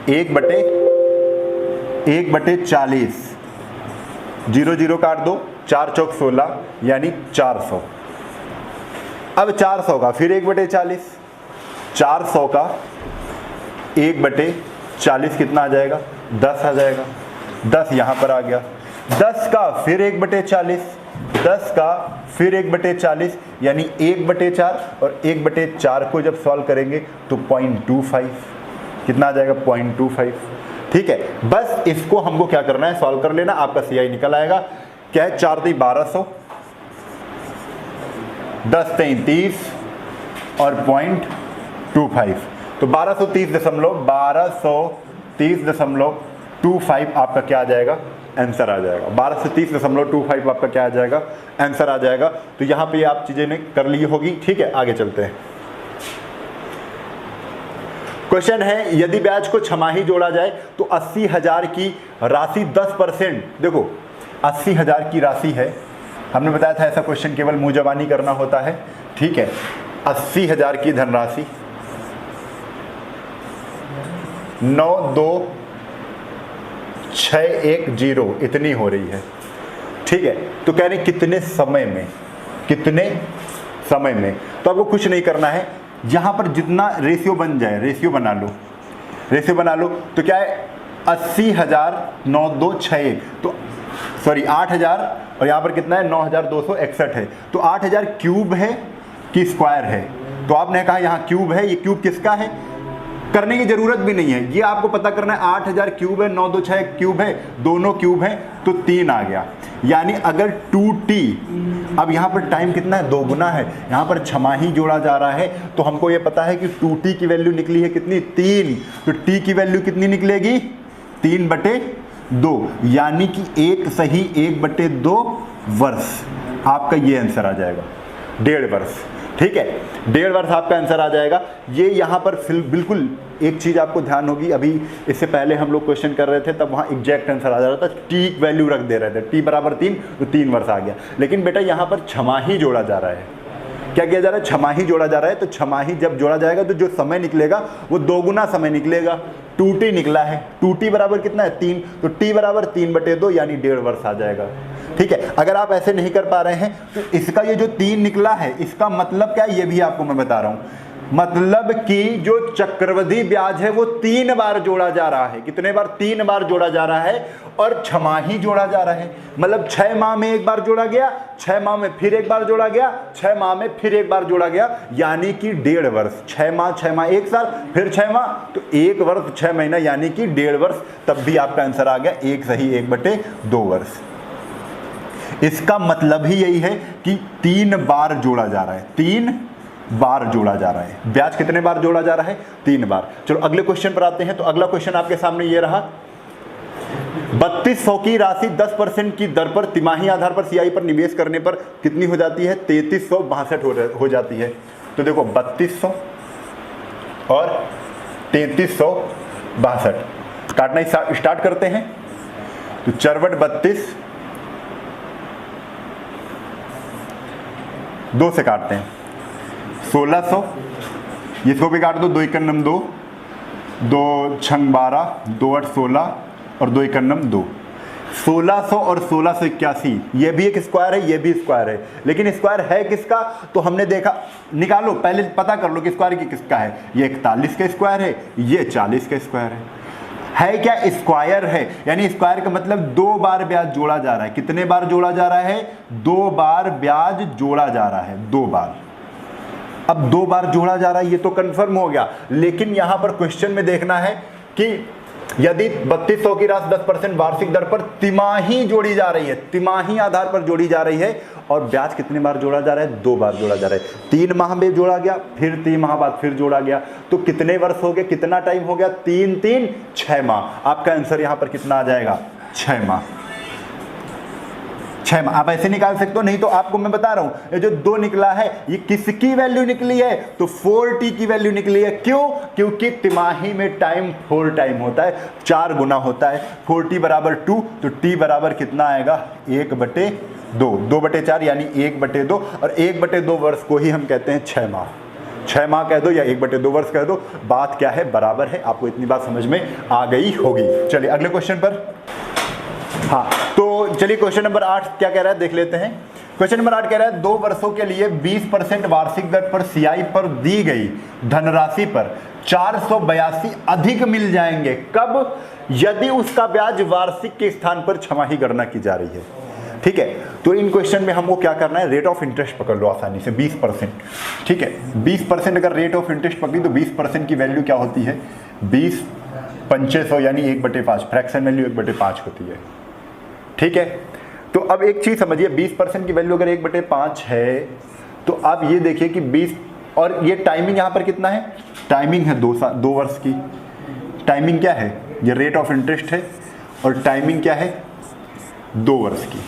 [SPEAKER 1] 1/40, 0 0 काट दो, 4 चौक 16 यानी 400। अब 400 का फिर 1/40, 400 का 1/40 कितना आ जाएगा? 10 आ जाएगा, 10 यहाँ पर आ गया, 10 का फिर 1/40, 10 का फिर 1/40 यानी 1/4 और 1/4 को जब सॉल्व करेंगे तो 0.25 कितना आ जाएगा 0.25। ठीक है, बस इसको हमको क्या करना है सॉल्व कर लेना, आपका CI निकल आएगा। क्या है 4 × 1200, 10 × 30 और 0.25 तो 1230.25 आपका क्या आ जाएगा आंसर आ जाएगा। 1230.25 आपका क्या आ जाएगा आंसर आ जाएगा। तो यहां पे आप चीजें ने कर ली होगी। ठीक है, आगे चलते हैं। क्वेश्चन है यदि ब्याज को छमाही जोड़ा जाए तो 80,000 की राशि 10%, देखो 80,000 की राशि है, हमने बताया था ऐसा क्वेश्चन केवल मुंह जबानी करना होता है। ठीक है, 80,000 की धनराशि 92,610 इतनी हो रही है। ठीक है, तो कह रहे कितने समय में, कितने समय में। तो आपको कुछ नहीं करना है, यहां पर जितना रेशियो बन जाए, रेशियो बना लो, रेशियो बना लो। तो क्या है 80,000 तो सॉरी 8,000 और यहाँ पर कितना है 9,261 है। तो 8,000 क्यूब है कि स्क्वायर है। तो आपने कहा यहाँ क्यूब है, ये क्यूब किसका है, करने की जरूरत भी नहीं है, ये आपको पता करना है। 8,000 क्यूब है, 926 क्यूब है, दोनों क्यूब है तो 3 आ गया। यानी अगर 2t, अब यहाँ पर टाइम कितना है 2 गुना है, यहाँ पर छमाही जोड़ा जा रहा है तो हमको ये पता है कि 2t की वैल्यू निकली है कितनी 3, तो t की वैल्यू कितनी निकलेगी 3/2 यानी कि 1 सही 1/2 वर्ष आपका ये आंसर आ जाएगा, 1.5 वर्ष। ठीक है, 1.5 वर्ष आपका आंसर आ जाएगा। ये यहाँ पर बिल्कुल एक चीज़ आपको ध्यान होगी, अभी इससे पहले हम लोग क्वेश्चन कर रहे थे तब वहाँ एग्जैक्ट आंसर आ जा रहा था, टी वैल्यू रख दे रहे थे, t = 3 तो 3 वर्ष आ गया। लेकिन बेटा यहाँ पर छमाही जोड़ा जा रहा है, क्या किया जा रहा है छमाही जोड़ा जा रहा है। तो छमाही जब जोड़ा जाएगा तो जो समय निकलेगा वो 2 गुना समय निकलेगा। 2t निकला है, 2t बराबर कितना है 3, तो t बराबर 3/2 यानी 1.5 वर्ष आ जाएगा। ठीक है, अगर आप ऐसे नहीं कर पा रहे हैं तो इसका ये जो 3 निकला है इसका मतलब क्या है ये भी आपको मैं बता रहा हूं। मतलब कि जो चक्रवृद्धि ब्याज है वो 3 बार जोड़ा जा रहा है। कितने बार 3 बार जोड़ा जा रहा है और छमाही जोड़ा जा रहा है। मतलब 6 माह में 1 बार जोड़ा गया, 6 माह में फिर 1 बार जोड़ा गया, 6 माह में फिर 1 बार जोड़ा गया, यानी कि 1.5 वर्ष। 6 माह 1 साल, फिर 6 माह तो 1 वर्ष 6 महीना यानी कि 1.5 वर्ष। तब भी आपका आंसर आ गया 1 सही 1/2 वर्ष। इसका मतलब ही यही है कि 3 बार जोड़ा जा रहा है, 3 बार जोड़ा जा रहा है। ब्याज कितने बार जोड़ा जा रहा है 3 बार। चलो अगले क्वेश्चन पर आते हैं। तो अगला क्वेश्चन आपके सामने ये रहा, 3200 की राशि 10% की दर पर तिमाही आधार पर CI पर निवेश करने पर कितनी हो जाती है 3362 हो जाती है। तो देखो 3200 और 3362 काटना स्टार्ट करते हैं। तो 4/32 2 से काटते हैं, 1600, इसको भी काट दो, 2 × 2, 2 × 12, 2 × 8 16 और 2 × 2, 1600 और 1681। ये भी एक स्क्वायर है, ये भी स्क्वायर है, लेकिन स्क्वायर है किसका तो हमने देखा, निकालो पहले पता कर लो कि स्क्वायर की किसका है। ये 41 का स्क्वायर है, ये 40 का स्क्वायर है क्या स्क्वायर है, यानी स्क्वायर का मतलब 2 बार ब्याज जोड़ा जा रहा है। कितने बार जोड़ा जा रहा है 2 बार ब्याज जोड़ा जा रहा है, 2 बार। अब 2 बार जोड़ा जा रहा है ये तो कंफर्म हो गया, लेकिन यहां पर क्वेश्चन में देखना है कि यदि 3200 की राशि 10% वार्षिक दर पर तिमाही जोड़ी जा रही है, तिमाही आधार पर जोड़ी जा रही है, और ब्याज कितने बार जोड़ा जा रहा है 2 बार जोड़ा जा रहा है। 3 माह में जोड़ा गया, फिर 3 माह बाद फिर जोड़ा गया, तो कितने वर्ष हो गए, कितना टाइम हो गया 3 3 6 माह। आपका आंसर यहां पर कितना आ जाएगा 6 माह। 6 माह आप ऐसे निकाल सकते हो, नहीं तो आपको मैं बता रहा हूं ये जो 2 निकला है ये किसकी वैल्यू निकली है तो 4t की वैल्यू निकली है। क्यों, क्योंकि तिमाही में टाइम 4 टाइम होता है, 4 गुना होता है। 4t बराबर 2 तो t बराबर कितना आएगा 1/2, 2/4 यानी 1/2, और 1/2 वर्ष को ही हम कहते हैं 6 माह। 6 माह कह दो या 1/2 वर्ष कह दो, बात क्या है बराबर है। आपको इतनी बात समझ में आ गई होगी। चलिए अगले क्वेश्चन पर। हाँ तो चलिए क्वेश्चन नंबर 8 क्या कह रहा है देख लेते हैं। क्वेश्चन नंबर 8 कह रहा है 2 वर्षों के लिए 20% वार्षिक दर पर सीआई पर दी गई धनराशि पर 482 अधिक मिल जाएंगे। कब? यदि उसका ब्याज वार्षिक के स्थान पर छमाही गणना की जा रही है। ठीक है, तो इन क्वेश्चन में हमको क्या करना है, रेट ऑफ इंटरेस्ट पकड़ लो आसानी से 20%। ठीक है, 20% अगर रेट ऑफ इंटरेस्ट पकड़ी तो 20% की वैल्यू क्या होती है, 20 500 यानी 1/5, फ्रैक्शन वैल्यू 1/5 होती है। ठीक है, तो अब एक चीज समझिए, 20% की वैल्यू अगर 1/5 है तो आप ये देखिए कि 20, और ये टाइमिंग यहाँ पर कितना है, टाइमिंग है 2 वर्ष की। टाइमिंग क्या है, ये रेट ऑफ इंटरेस्ट है, और टाइमिंग क्या है, 2 वर्ष की।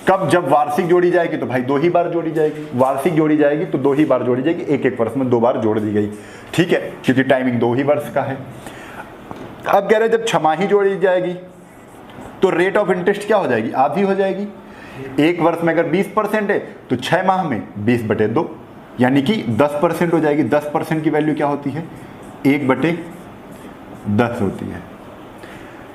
[SPEAKER 1] कब? जब वार्षिक जोड़ी जाएगी तो भाई 2 ही बार जोड़ी जाएगी, वार्षिक जोड़ी जाएगी तो 2 ही बार जोड़ी जाएगी, एक वर्ष में 2 बार जोड़ दी गई। ठीक है, क्योंकि टाइमिंग 2 ही वर्ष का है। अब कह रहे हैं जब छमाही जोड़ी जाएगी तो रेट ऑफ इंटरेस्ट क्या हो जाएगी, आधी हो जाएगी। एक वर्ष में अगर 20% है तो 6 माह में 20/2 यानी कि 10% हो जाएगी। 10% की वैल्यू क्या होती है, 1/10 होती है।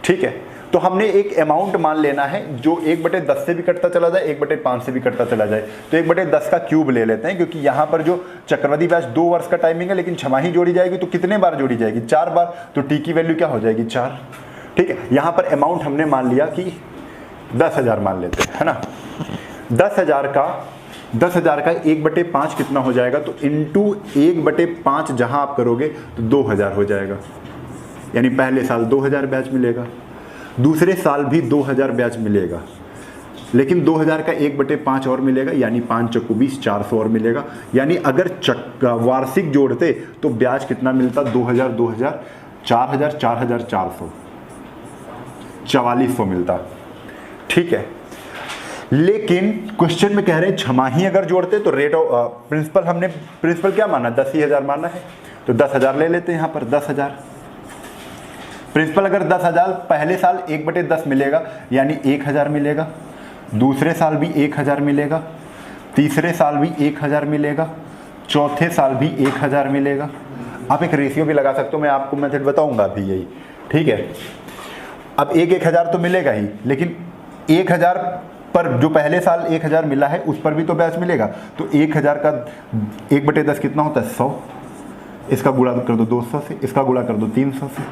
[SPEAKER 1] ठीक है, तो हमने एक अमाउंट मान लेना है जो 1/10 से भी कटता चला जाए, 1/5 से भी कटता चला जाए। तो 1/10 का क्यूब ले लेते हैं, क्योंकि यहाँ पर जो चक्रवृद्धि ब्याज 2 वर्ष का टाइमिंग है, लेकिन छमाही जोड़ी जाएगी तो कितने बार जोड़ी जाएगी, 4 बार। तो टी की वैल्यू क्या हो जाएगी, 4। ठीक है, यहाँ पर अमाउंट हमने मान लिया कि 10,000 मान लेते हैं, है ना। 10,000 का 1/5 कितना हो जाएगा, तो इंटू 1/5 जहाँ आप करोगे तो 2,000 हो जाएगा। यानी पहले साल 2,000 ब्याज मिलेगा, दूसरे साल भी 2,000 ब्याज मिलेगा, लेकिन 2,000 का 1/5 और मिलेगा, यानी 5 चौको 20, 400 और मिलेगा। यानी अगर वार्षिक जोड़ते तो ब्याज कितना मिलता, 2,000 2,000 4,000 4,400 4400 मिलता। ठीक है, लेकिन क्वेश्चन में कह रहे हैं छमाही अगर जोड़ते तो रेट ऑफ प्रिंसिपल, हमने प्रिंसिपल क्या माना, 10,000 माना है, तो 10,000 ले लेते हैं यहाँ पर। 10,000 प्रिंसिपल अगर 10,000, पहले साल 1/10 मिलेगा यानी 1,000 मिलेगा, दूसरे साल भी 1,000 मिलेगा, तीसरे साल भी 1,000 मिलेगा, चौथे साल भी 1,000 मिलेगा। आप एक रेशियो भी लगा सकते हो, मैं आपको मेथड बताऊंगा अभी यही। ठीक है, अब 1,000 तो मिलेगा ही, लेकिन 1,000 पर जो पहले साल 1,000 मिला है उस पर भी तो ब्याज मिलेगा। तो 1,000 का 1/10 कितना होता है, 100। इसका गुणा कर दो 200 से, इसका गुणा कर दो 300 से।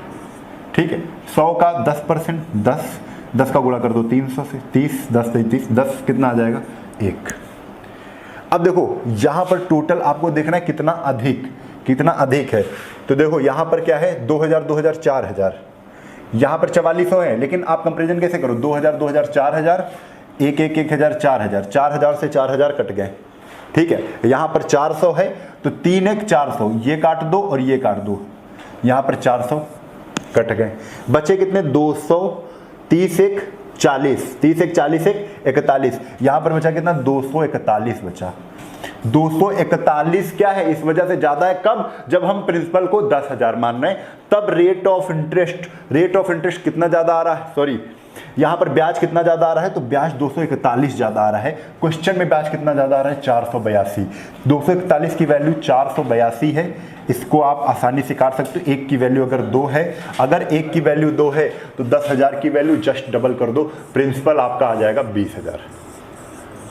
[SPEAKER 1] ठीक है, 100 का 10%, 10 का गुणा कर दो 300 से, 30 10 33 10 कितना आ जाएगा, 1। अब देखो यहाँ पर टोटल आपको देखना है कितना अधिक है। तो देखो यहाँ पर क्या है, 2,000 2,000 4,000, यहाँ पर 4400 है, लेकिन आप कंपेरिजन कैसे करो, 2,000 2,000 4,000 1,000 1,000 4,000 4,000 से 4,000 कट गए। ठीक है, यहाँ पर 400 है तो 3 1 400, ये काट दो और ये काट दो, यहाँ पर 400 कट गए, बचे कितने, 200 30 1 40, 30 1 40 1 41, यहाँ पर बचा कितना, 241 बचा। 241 क्या है, इस वजह से ज्यादा है। कब? जब हम प्रिंसिपल को 10,000 मान रहे हैं, तब रेट ऑफ इंटरेस्ट कितना ज्यादा आ रहा है, सॉरी यहां पर ब्याज कितना ज्यादा आ रहा है, तो ब्याज 241 ज्यादा आ रहा है। क्वेश्चन में ब्याज कितना ज्यादा आ रहा है, 482। 241 की वैल्यू 482 है, इसको आप आसानी से काट सकते हो। 1 की वैल्यू अगर 2 है, अगर 1 की वैल्यू 2 है तो 10,000 की वैल्यू जस्ट डबल कर दो, प्रिंसिपल आपका आ जाएगा 20,000।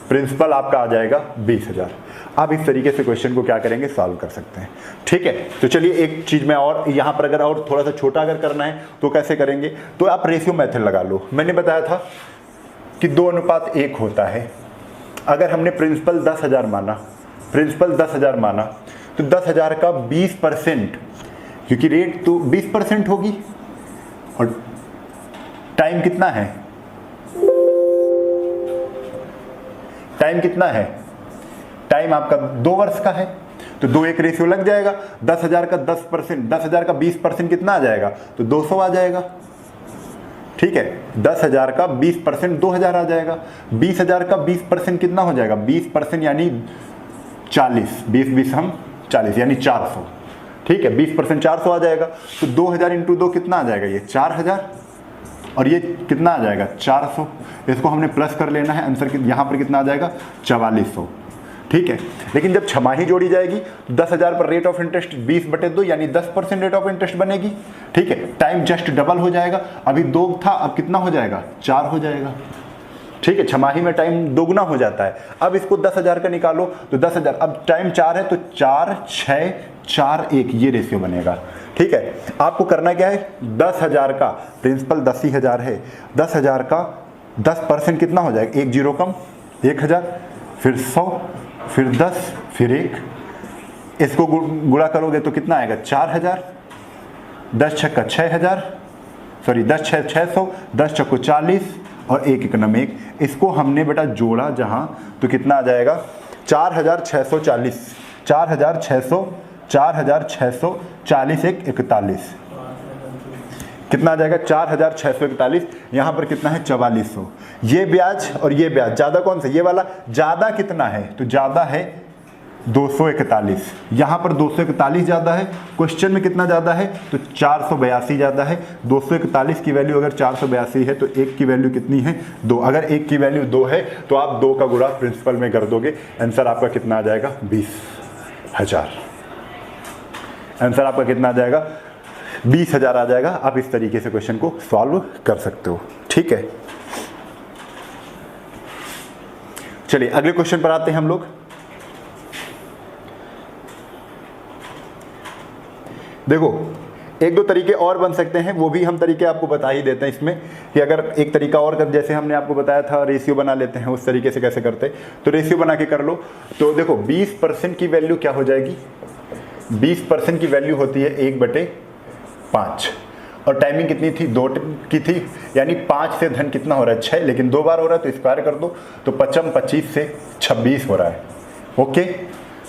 [SPEAKER 1] प्रिंसिपल आपका आ जाएगा 20,000। आप इस तरीके से क्वेश्चन को क्या करेंगे, सॉल्व कर सकते हैं। ठीक है, तो चलिए एक चीज में और यहाँ पर अगर और थोड़ा सा छोटा अगर करना है तो कैसे करेंगे, तो आप रेशियो मेथड लगा लो। मैंने बताया था कि 2:1 होता है। अगर हमने प्रिंसिपल 10,000 माना, तो 10,000 का 20%, क्योंकि रेट तो 20% होगी, और टाइम कितना है, टाइम आपका 2 वर्ष का है, तो 2:1 रेशियो लग जाएगा। 10,000 का 10%, 10,000 का 20% कितना आ जाएगा, तो 200 आ जाएगा। ठीक है, 10,000 का 20% 2,000 आ जाएगा। 20,000 का 20% कितना हो जाएगा, 20% यानी 40, 20 हम 40 यानी 400। ठीक है, 20% 400 आ जाएगा। तो 2,000 इंटू 2 कितना आ जाएगा, ये 4,000, और ये कितना आ जाएगा, 400। इसको हमने प्लस कर लेना है, आंसर यहाँ पर कितना आ जाएगा, 4400। ठीक है, लेकिन जब छमाही जोड़ी जाएगी तो 10,000 पर रेट ऑफ इंटरेस्ट 20/2 यानी 10% रेट ऑफ इंटरेस्ट बनेगी। ठीक है, टाइम जस्ट डबल हो जाएगा, अभी 2 था अब कितना हो जाएगा, 4 हो जाएगा। ठीक है, छमाही में टाइम दोगुना हो जाता है। अब इसको 10,000 का निकालो तो 10,000, अब टाइम 4 है तो 4, 6, 4, 1 ये रेशियो बनेगा। ठीक है, आपको करना क्या है, 10,000 का प्रिंसिपल 10,000 है, 10,000 का 10% कितना हो जाएगा, 1 0 कम 1,000, फिर 100, फिर 10, फिर 1, इसको गुणा करोगे तो कितना आएगा 4,000, 10 छक्का 6,000, सॉरी 10 6 600, 10 चक्को 40 और 1 1 नम 1। इसको हमने बेटा जोड़ा जहां तो कितना आ जाएगा 4,640, 4,640 1 41, कितना आ जाएगा 4,641। यहाँ पर कितना है 4400। ये ब्याज और ये ब्याज ज़्यादा कौन सा, ये वाला ज़्यादा कितना है, तो ज़्यादा है 241। यहाँ पर 241 ज़्यादा है, क्वेश्चन में कितना ज़्यादा है तो 482 ज़्यादा है। 241 की वैल्यू अगर 482 है तो 1 की वैल्यू कितनी है 2, अगर 1 की वैल्यू 2 है तो आप 2 का गुणा प्रिंसिपल में कर दोगे, आंसर आपका कितना आ जाएगा 20,000। आंसर आपका कितना आ जाएगा 20,000 आ जाएगा। आप इस तरीके से क्वेश्चन को सॉल्व कर सकते हो। ठीक है, चलिए अगले क्वेश्चन पर आते हैं हम लोग। देखो एक दो तरीके और बन सकते हैं, वो भी हम तरीके आपको बता ही देते हैं इसमें, कि अगर एक तरीका और कर, जैसे हमने आपको बताया था रेशियो बना लेते हैं, उस तरीके से कैसे करते, तो रेशियो बना के कर लो। तो देखो 20% की वैल्यू क्या हो जाएगी, 20% की वैल्यू होती है 1/5 और टाइमिंग कितनी थी 2 की थी, यानी 5 से धन कितना हो रहा है 6, लेकिन 2 बार हो रहा है तो स्क्वायर कर दो, तो 25 से 26 हो रहा है। ओके,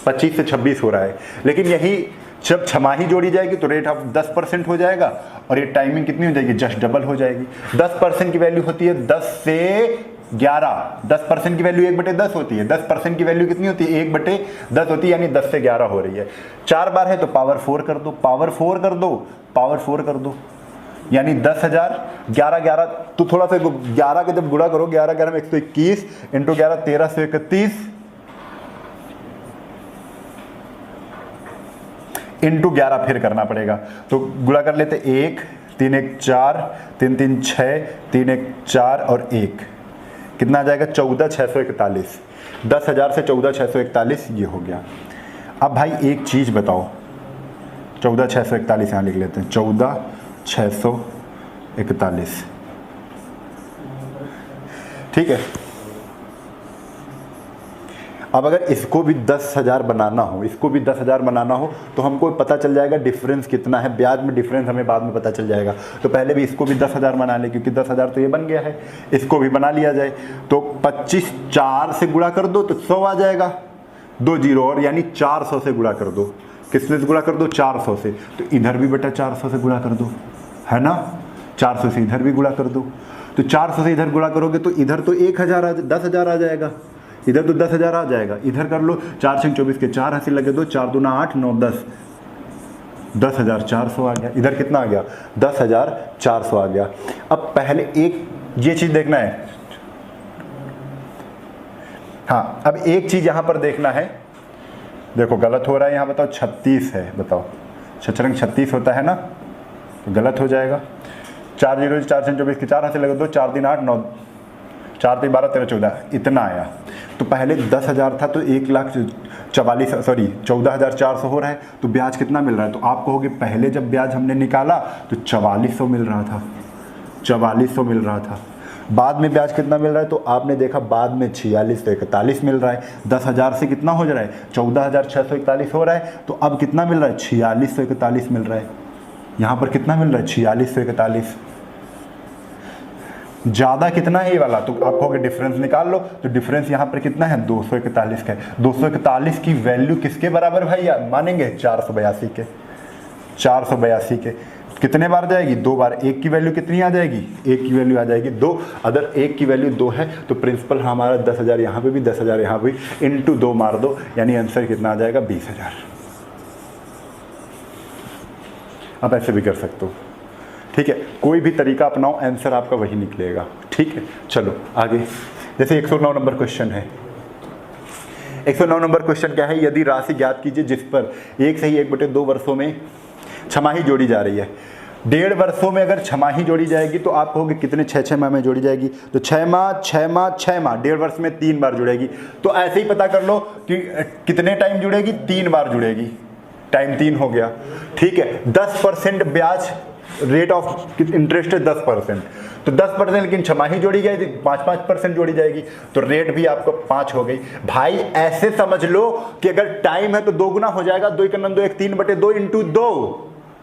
[SPEAKER 1] 25 से 26 हो रहा है। लेकिन यही जब छमाही जोड़ी जाएगी तो रेट ऑफ 10% हो जाएगा और ये टाइमिंग कितनी हो जाएगी जस्ट डबल हो जाएगी। 10% की वैल्यू होती है 10 से 11, 10% की वैल्यू 1/10 होती है, 10% की वैल्यू कितनी होती है 1/10 होती है, यानी 10 से 11 हो रही है। 4 बार है तो पावर 4 कर दो, पावर 4 कर दो, पावर 4 कर दो, यानी 10,000, 11 11 तो थोड़ा सा 11 का जब गुणा करो, 11 11 में 121 इंटू 11 1331 इंटू 11 फिर करना पड़ेगा, तो गुणा कर लेते 1 3 1 4 3 3 6 3 1 4 और 1, कितना आ जाएगा 14,641। 10,000 से 14,641 ये हो गया। अब भाई एक चीज़ बताओ, 14,641 यहाँ लिख लेते हैं, 14,641, ठीक है। अब अगर इसको भी 10,000 बनाना हो, इसको भी 10,000 बनाना हो तो हमको पता चल जाएगा डिफरेंस कितना है, ब्याज में डिफरेंस हमें बाद में पता चल जाएगा। तो पहले भी इसको भी 10,000 बना ले, क्योंकि 10,000 तो ये बन गया है, इसको भी बना लिया जाए। तो 25 4 से गुणा कर दो तो 100 आ जाएगा, 2 0 और, यानी 400 से गुणा कर दो। किससे गुणा कर दो 400 से, तो इधर भी बेटा 400 से गुणा कर दो, है ना, 400 से इधर भी गुणा कर दो। तो 400 से इधर गुणा करोगे तो इधर तो 10,000 आ जाएगा, इधर तो 10,000 आ जाएगा, इधर कर लो 4 6 24 के 4 हासिल लगे दो, 4 दूना 8 9 10, 10,400 आ गया। इधर कितना आ गया 10,400 आ गया। अब पहले एक ये चीज देखना है, हाँ अब एक चीज यहां पर देखना है, देखो गलत हो रहा है यहाँ, बताओ 36 है, बताओ शतरंग 36 होता है ना, तो गलत हो जाएगा। 4 0 4 6 24 के 4 हासिल लगे दो, 4 दिन 8 9 4 3 12 13 14 इतना आया। तो पहले 10,000 था तो 14,400 हो रहा है, तो ब्याज कितना मिल रहा है, तो आप कहोगे पहले जब ब्याज हमने निकाला तो 4400 मिल रहा था, 4400 मिल रहा था। बाद में ब्याज कितना मिल रहा है, तो आपने देखा बाद में 4641 मिल रहा है। 10,000 से कितना हो जा रहा है 14,641 हो रहा है, तो अब कितना मिल रहा है 4641 मिल रहा है। यहाँ पर कितना मिल रहा है 4641, ज़्यादा कितना है ये वाला, तो आप कहोगे डिफरेंस निकाल लो, तो डिफरेंस यहाँ पर कितना है 241 का है। 241 की वैल्यू किसके बराबर भैया मानेंगे 482 के, 482 के कितने बार जाएगी 2 बार, 1 की वैल्यू कितनी आ जाएगी, 1 की वैल्यू आ जाएगी 2, अगर 1 की वैल्यू 2 है तो प्रिंसिपल हमारा 10,000 यहाँ पे भी 10,000 यहाँ पे इंटू 2 मार दो, यानी आंसर कितना आ जाएगा 20,000। आप ऐसे भी कर सकते हो, ठीक है, कोई भी तरीका अपनाओ आंसर आपका वही निकलेगा, ठीक है। चलो आगे, जैसे 109 नंबर क्वेश्चन है। 109 नंबर क्वेश्चन क्या है, यदि राशि ज्ञात कीजिए जिस पर 1 से ही 1/2 वर्षों में छमाही जोड़ी जा रही है। 1.5 वर्षों में अगर छमाही जोड़ी जाएगी तो आप कहोगे कितने 6 माह में जोड़ी जाएगी, तो 6 माह 6 माह 6 माह, 1.5 वर्ष में 3 बार जुड़ेगी। तो ऐसे ही पता कर लो कि कितने टाइम जुड़ेगी, 3 बार जुड़ेगी, टाइम 3 हो गया। ठीक है, 10% ब्याज, रेट ऑफ इंटरेस्ट है 10%, तो 10%, लेकिन छमाही जोड़ी गई तो 5% जोड़ी जाएगी, तो रेट भी आपको 5 हो गई। भाई ऐसे समझ लो कि अगर टाइम है तो 2 गुना हो जाएगा, 2 × 2 1 3/2 × 2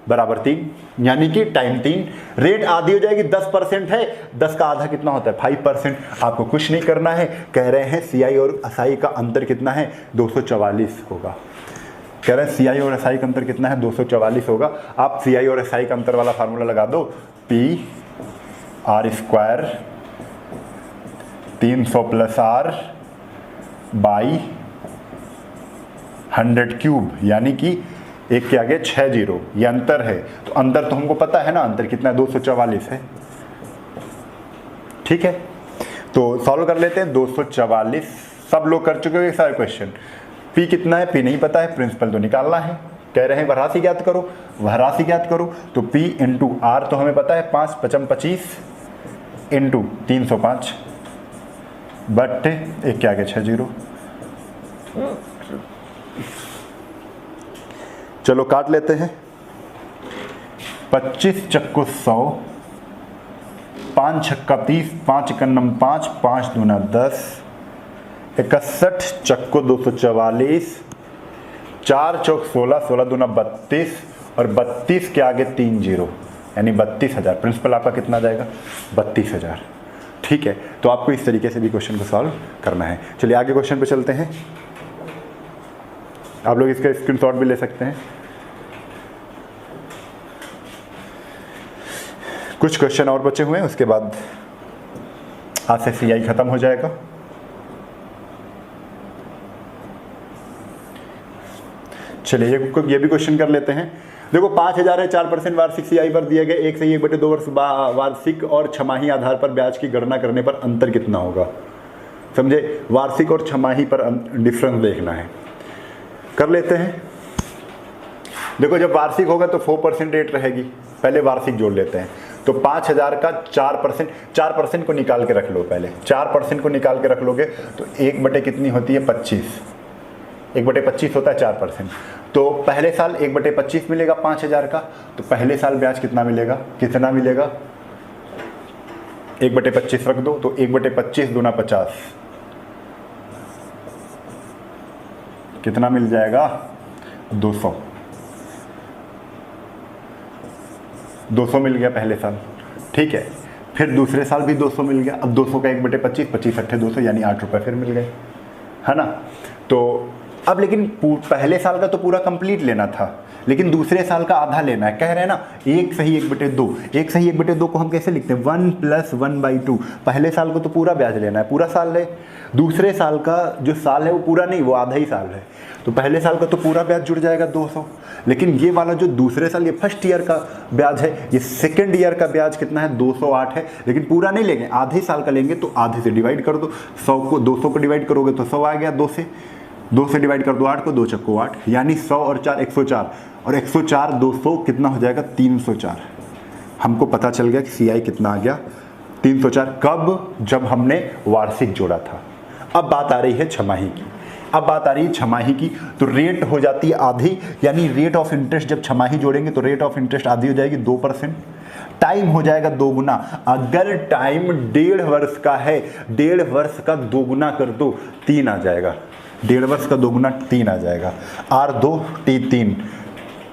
[SPEAKER 1] बराबर 3, यानी कि टाइम 3। रेट आधी हो जाएगी, 10% है, 10 का आधा कितना होता है 5%। आपको कुछ नहीं करना है, कह रहे हैं सीआई और एसआई का अंतर कितना है 244 होगा। कह रहे हैं सीआई और एसआई का अंतर कितना है 244 होगा। आप सीआई और एसआई का अंतर वाला फार्मूला लगा दो, P R square 300 + r by 100 cube, यानी कि एक के आगे 6 0, ये अंतर है। तो अंतर तो हमको पता है ना, अंतर कितना है 244 है। ठीक है, तो सॉल्व कर लेते हैं। 244 सब लोग कर चुके हो ये सारे क्वेश्चन। पी कितना है, पी नहीं पता है, प्रिंसिपल तो निकालना है। कह रहे हैं वह राशि ज्ञात करो, वह राशि ज्ञात करो, तो P × R तो हमें पता है 5 × 5 = 25 × 305 बट एक के आगे 6 0। चलो काट लेते हैं। 25 चक्कू 100, 5 छक्का 30, 5 × 9 5, 5 दूना 10, 61 चक्को 244, 4 चौक 16, 16 दूना 32 और 32 के आगे 3 0, यानी 32,000। प्रिंसिपल आपका कितना जाएगा 32,000। ठीक है, तो आपको इस तरीके से भी क्वेश्चन को सॉल्व करना है। चलिए आगे क्वेश्चन पे चलते हैं। आप लोग इसका स्क्रीनशॉट भी ले सकते हैं। कुछ क्वेश्चन और बचे हुए हैं, उसके बाद आज से सीआई खत्म हो जाएगा। चलिए ये भी क्वेश्चन कर लेते हैं। देखो 5,000 है, 4% वार्षिक सीआई पर दिए गए 1 से 1/2 वर्ष वार्षिक और छमाही आधार पर ब्याज की गणना करने पर अंतर कितना होगा। समझे, वार्षिक और छमाही पर डिफरेंस देखना है। कर लेते हैं। देखो जब वार्षिक होगा तो 4% रेट रहेगी, पहले वार्षिक जोड़ लेते हैं। तो 5,000 का 4% को निकाल के रख लो। पहले 4% को निकाल के रख लोगे तो 1/, कितनी होती है 25, 1/25 होता है 4%। तो पहले साल 1/25 मिलेगा 5,000 का, तो पहले साल ब्याज कितना मिलेगा, 1/25 रख दो, तो 1/25 दूना 50, कितना मिल जाएगा 200 मिल गया पहले साल। ठीक है, फिर दूसरे साल भी 200 मिल गया। अब 200 का 1/25, 25 × 8 200, यानी 8 रुपये फिर मिल गए, है ना। तो अब लेकिन पहले साल का तो पूरा कंप्लीट लेना था, लेकिन दूसरे साल का आधा लेना है। कह रहे हैं ना 1 सही 1/2, 1 सही 1/2 को हम कैसे लिखते हैं 1 + 1/2। पहले साल को तो पूरा ब्याज लेना है, पूरा साल है। दूसरे साल का जो साल है वो पूरा नहीं, वो आधा ही साल है। तो पहले साल का तो पूरा ब्याज जुड़ जाएगा 200, लेकिन ये वाला जो दूसरे साल, ये फर्स्ट ईयर का ब्याज है, ये सेकेंड ईयर का ब्याज कितना है 208 है, लेकिन पूरा नहीं लेंगे, आधे साल का लेंगे। तो आधे से डिवाइड कर दो, 200 को डिवाइड करोगे तो 100 आ गया, 2 से डिवाइड कर दो 8 को, 2 चक्को 8, यानी 100 और 4 104, और 104 200 कितना हो जाएगा 304। हमको पता चल गया कि सीआई कितना आ गया 304। कब, जब हमने वार्षिक जोड़ा था। अब बात आ रही है छमाही की। तो रेट हो जाती है आधी, यानी रेट ऑफ इंटरेस्ट जब छमाही जोड़ेंगे तो रेट ऑफ इंटरेस्ट आधी हो जाएगी 2%। टाइम हो जाएगा 2 गुना। अगर टाइम 1.5 वर्ष का है, 1.5 वर्ष का 2 गुना कर दो 3 आ जाएगा, 1.5 वर्ष का 2 गुना 3 आ जाएगा। R2 T3,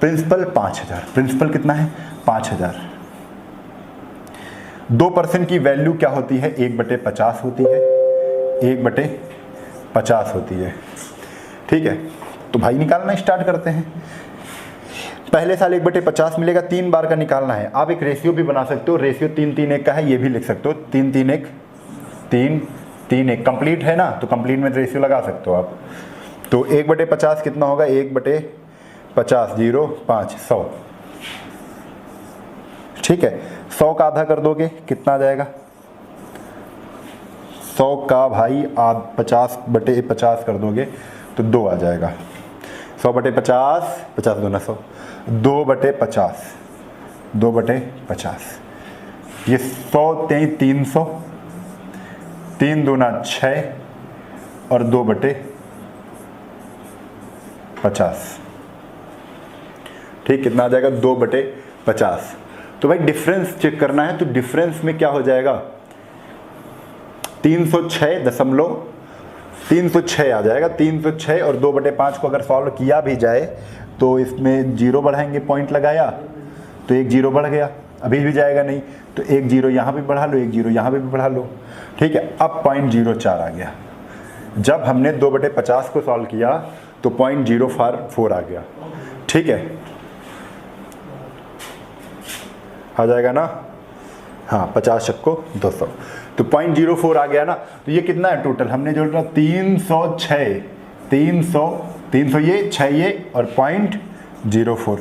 [SPEAKER 1] प्रिंसिपल 5,000, प्रिंसिपल कितना है 5,000। 2% की वैल्यू क्या होती है 1/50 होती है, 1/50 होती है। ठीक है, तो भाई निकालना स्टार्ट करते हैं। पहले साल 1/50 मिलेगा, 3 बार का निकालना है। आप एक रेशियो भी बना सकते हो, रेशियो 3-3-1 का है, ये भी लिख सकते हो 3-3-1, 3-3-1 कंप्लीट है ना, तो कंप्लीट में रेशियो लगा सकते हो आप। तो 1/50 कितना होगा 1/50 0 5 100। ठीक है, 100 का आधा कर दोगे कितना आ जाएगा 100 का भाई 50/50 कर दोगे तो 2 आ जाएगा। 100/50, 50 दूना 100, 2/50 2/50, ये 100 300, 3 दूना 6 और 2/50। ठीक, कितना आ जाएगा 2/50। तो भाई डिफरेंस चेक करना है, तो डिफरेंस में क्या हो जाएगा 306 आ जाएगा। 306 और 2/5 को अगर सॉल्व किया भी जाए तो इसमें 0 बढ़ाएंगे, पॉइंट लगाया तो 1 0 बढ़ गया, अभी भी जाएगा नहीं तो 1 0 यहाँ भी बढ़ा लो, 1 0 यहाँ भी बढ़ा लो। ठीक है, अब 0.04 आ गया। जब हमने 2/50 को सॉल्व किया तो 0.04 आ गया। ठीक है, आ जाएगा ना, हाँ 50 छक्को 200, तो 0.04 आ गया ना। तो ये कितना है टोटल, हमने जोड़ा 306, 300 ये 6 ये और 0.04।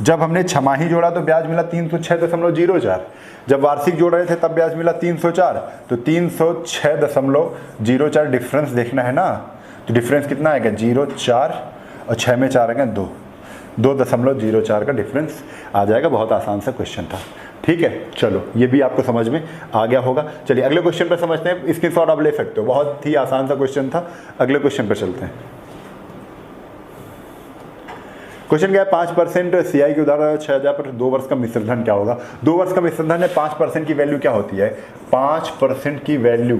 [SPEAKER 1] जब हमने छमाही जोड़ा तो ब्याज मिला 306.04, जब वार्षिक जोड़ रहे थे तब ब्याज मिला 304, तो 306.04 डिफरेंस देखना है ना। तो डिफरेंस कितना आएगा 0.4 और 6 में 4 आएगा 2.04 का डिफरेंस आ जाएगा। बहुत आसान सा क्वेश्चन था। ठीक है, चलो ये भी आपको समझ में आ गया होगा। चलिए अगले क्वेश्चन पर समझते हैं, स्क्रीनशॉट आप ले सकते हो, बहुत ही आसान सा क्वेश्चन था। अगले क्वेश्चन पर चलते हैं। क्वेश्चन क्या है, 5% सीआई की उधार 6000 पर 2 वर्ष का मिश्र धन क्या होगा। 2 वर्ष का मिश्र धन है, 5% की वैल्यू क्या होती है, 5% की वैल्यू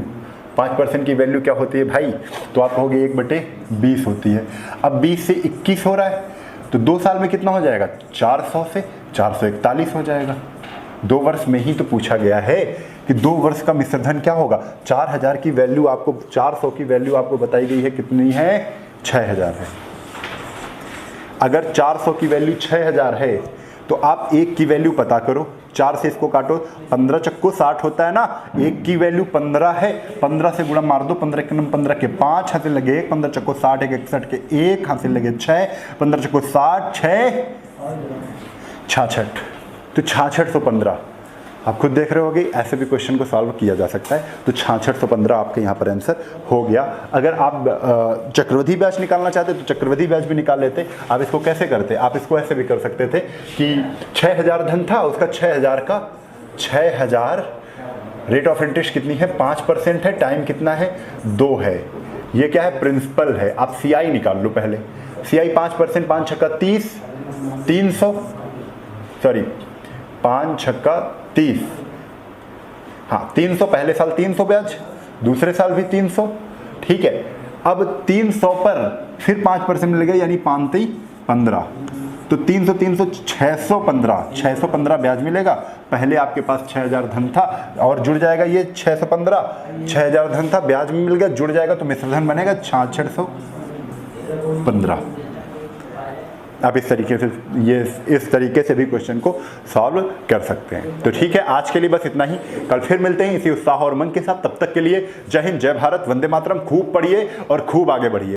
[SPEAKER 1] क्या होती है भाई, तो आप कहोगे 1/20 होती है। अब 20 से 21 हो रहा है तो 2 साल में कितना हो जाएगा, 400 से 441 हो जाएगा। 2 वर्ष में ही तो पूछा गया है कि 2 वर्ष का मिश्र धन क्या होगा। 4000 की वैल्यू आपको, 400 की वैल्यू आपको बताई गई है, कितनी है 6000 है। अगर 400 की वैल्यू 6000 है तो आप 1 की वैल्यू पता करो, 4 से इसको काटो, 15 चक्को 60 होता है ना, 1 की वैल्यू 15 है, 15 से गुणा मार दो, 15 के 15 के 5 हाथ से लगे 1, 15 चक्को 60, 1 61 के 1 हाथ से लगे 6, 15 चक्को 60, 6 66, तो 6615। आप खुद देख रहे होगे, ऐसे भी क्वेश्चन को सॉल्व किया जा सकता है। तो 6615 आपके यहाँ पर आंसर हो गया। अगर आप चक्रवृद्धि ब्याज निकालना चाहते तो चक्रवृद्धि ब्याज भी निकाल लेते। आप इसको कैसे करते, आप इसको ऐसे भी कर सकते थे कि 6000 धन था, उसका 6000 रेट ऑफ इंटरेस्ट कितनी है, 5% है, टाइम कितना है 2 है, ये क्या है प्रिंसिपल है। आप सीआई निकाल लो पहले, सीआई 5%, 5 छक्का 30, 300, सॉरी 5 छक्का 30, हाँ 300, पहले साल 300 ब्याज, दूसरे साल भी 300। ठीक है, अब 300 पर फिर 5% मिलेगा, यानी 5 15, तो 300 300 615 ब्याज मिलेगा। पहले आपके पास 6000 धन था और जुड़ जाएगा ये 615, 6000 धन था, ब्याज में मिल गया, जुड़ जाएगा तो मिश्र धन बनेगा 6615। आप इस तरीके से भी क्वेश्चन को सॉल्व कर सकते हैं। तो ठीक है, आज के लिए बस इतना ही। कल फिर मिलते हैं इसी उत्साह और मन के साथ। तब तक के लिए जय हिंद, जय भारत, वंदे मातरम। खूब पढ़िए और खूब आगे बढ़िए।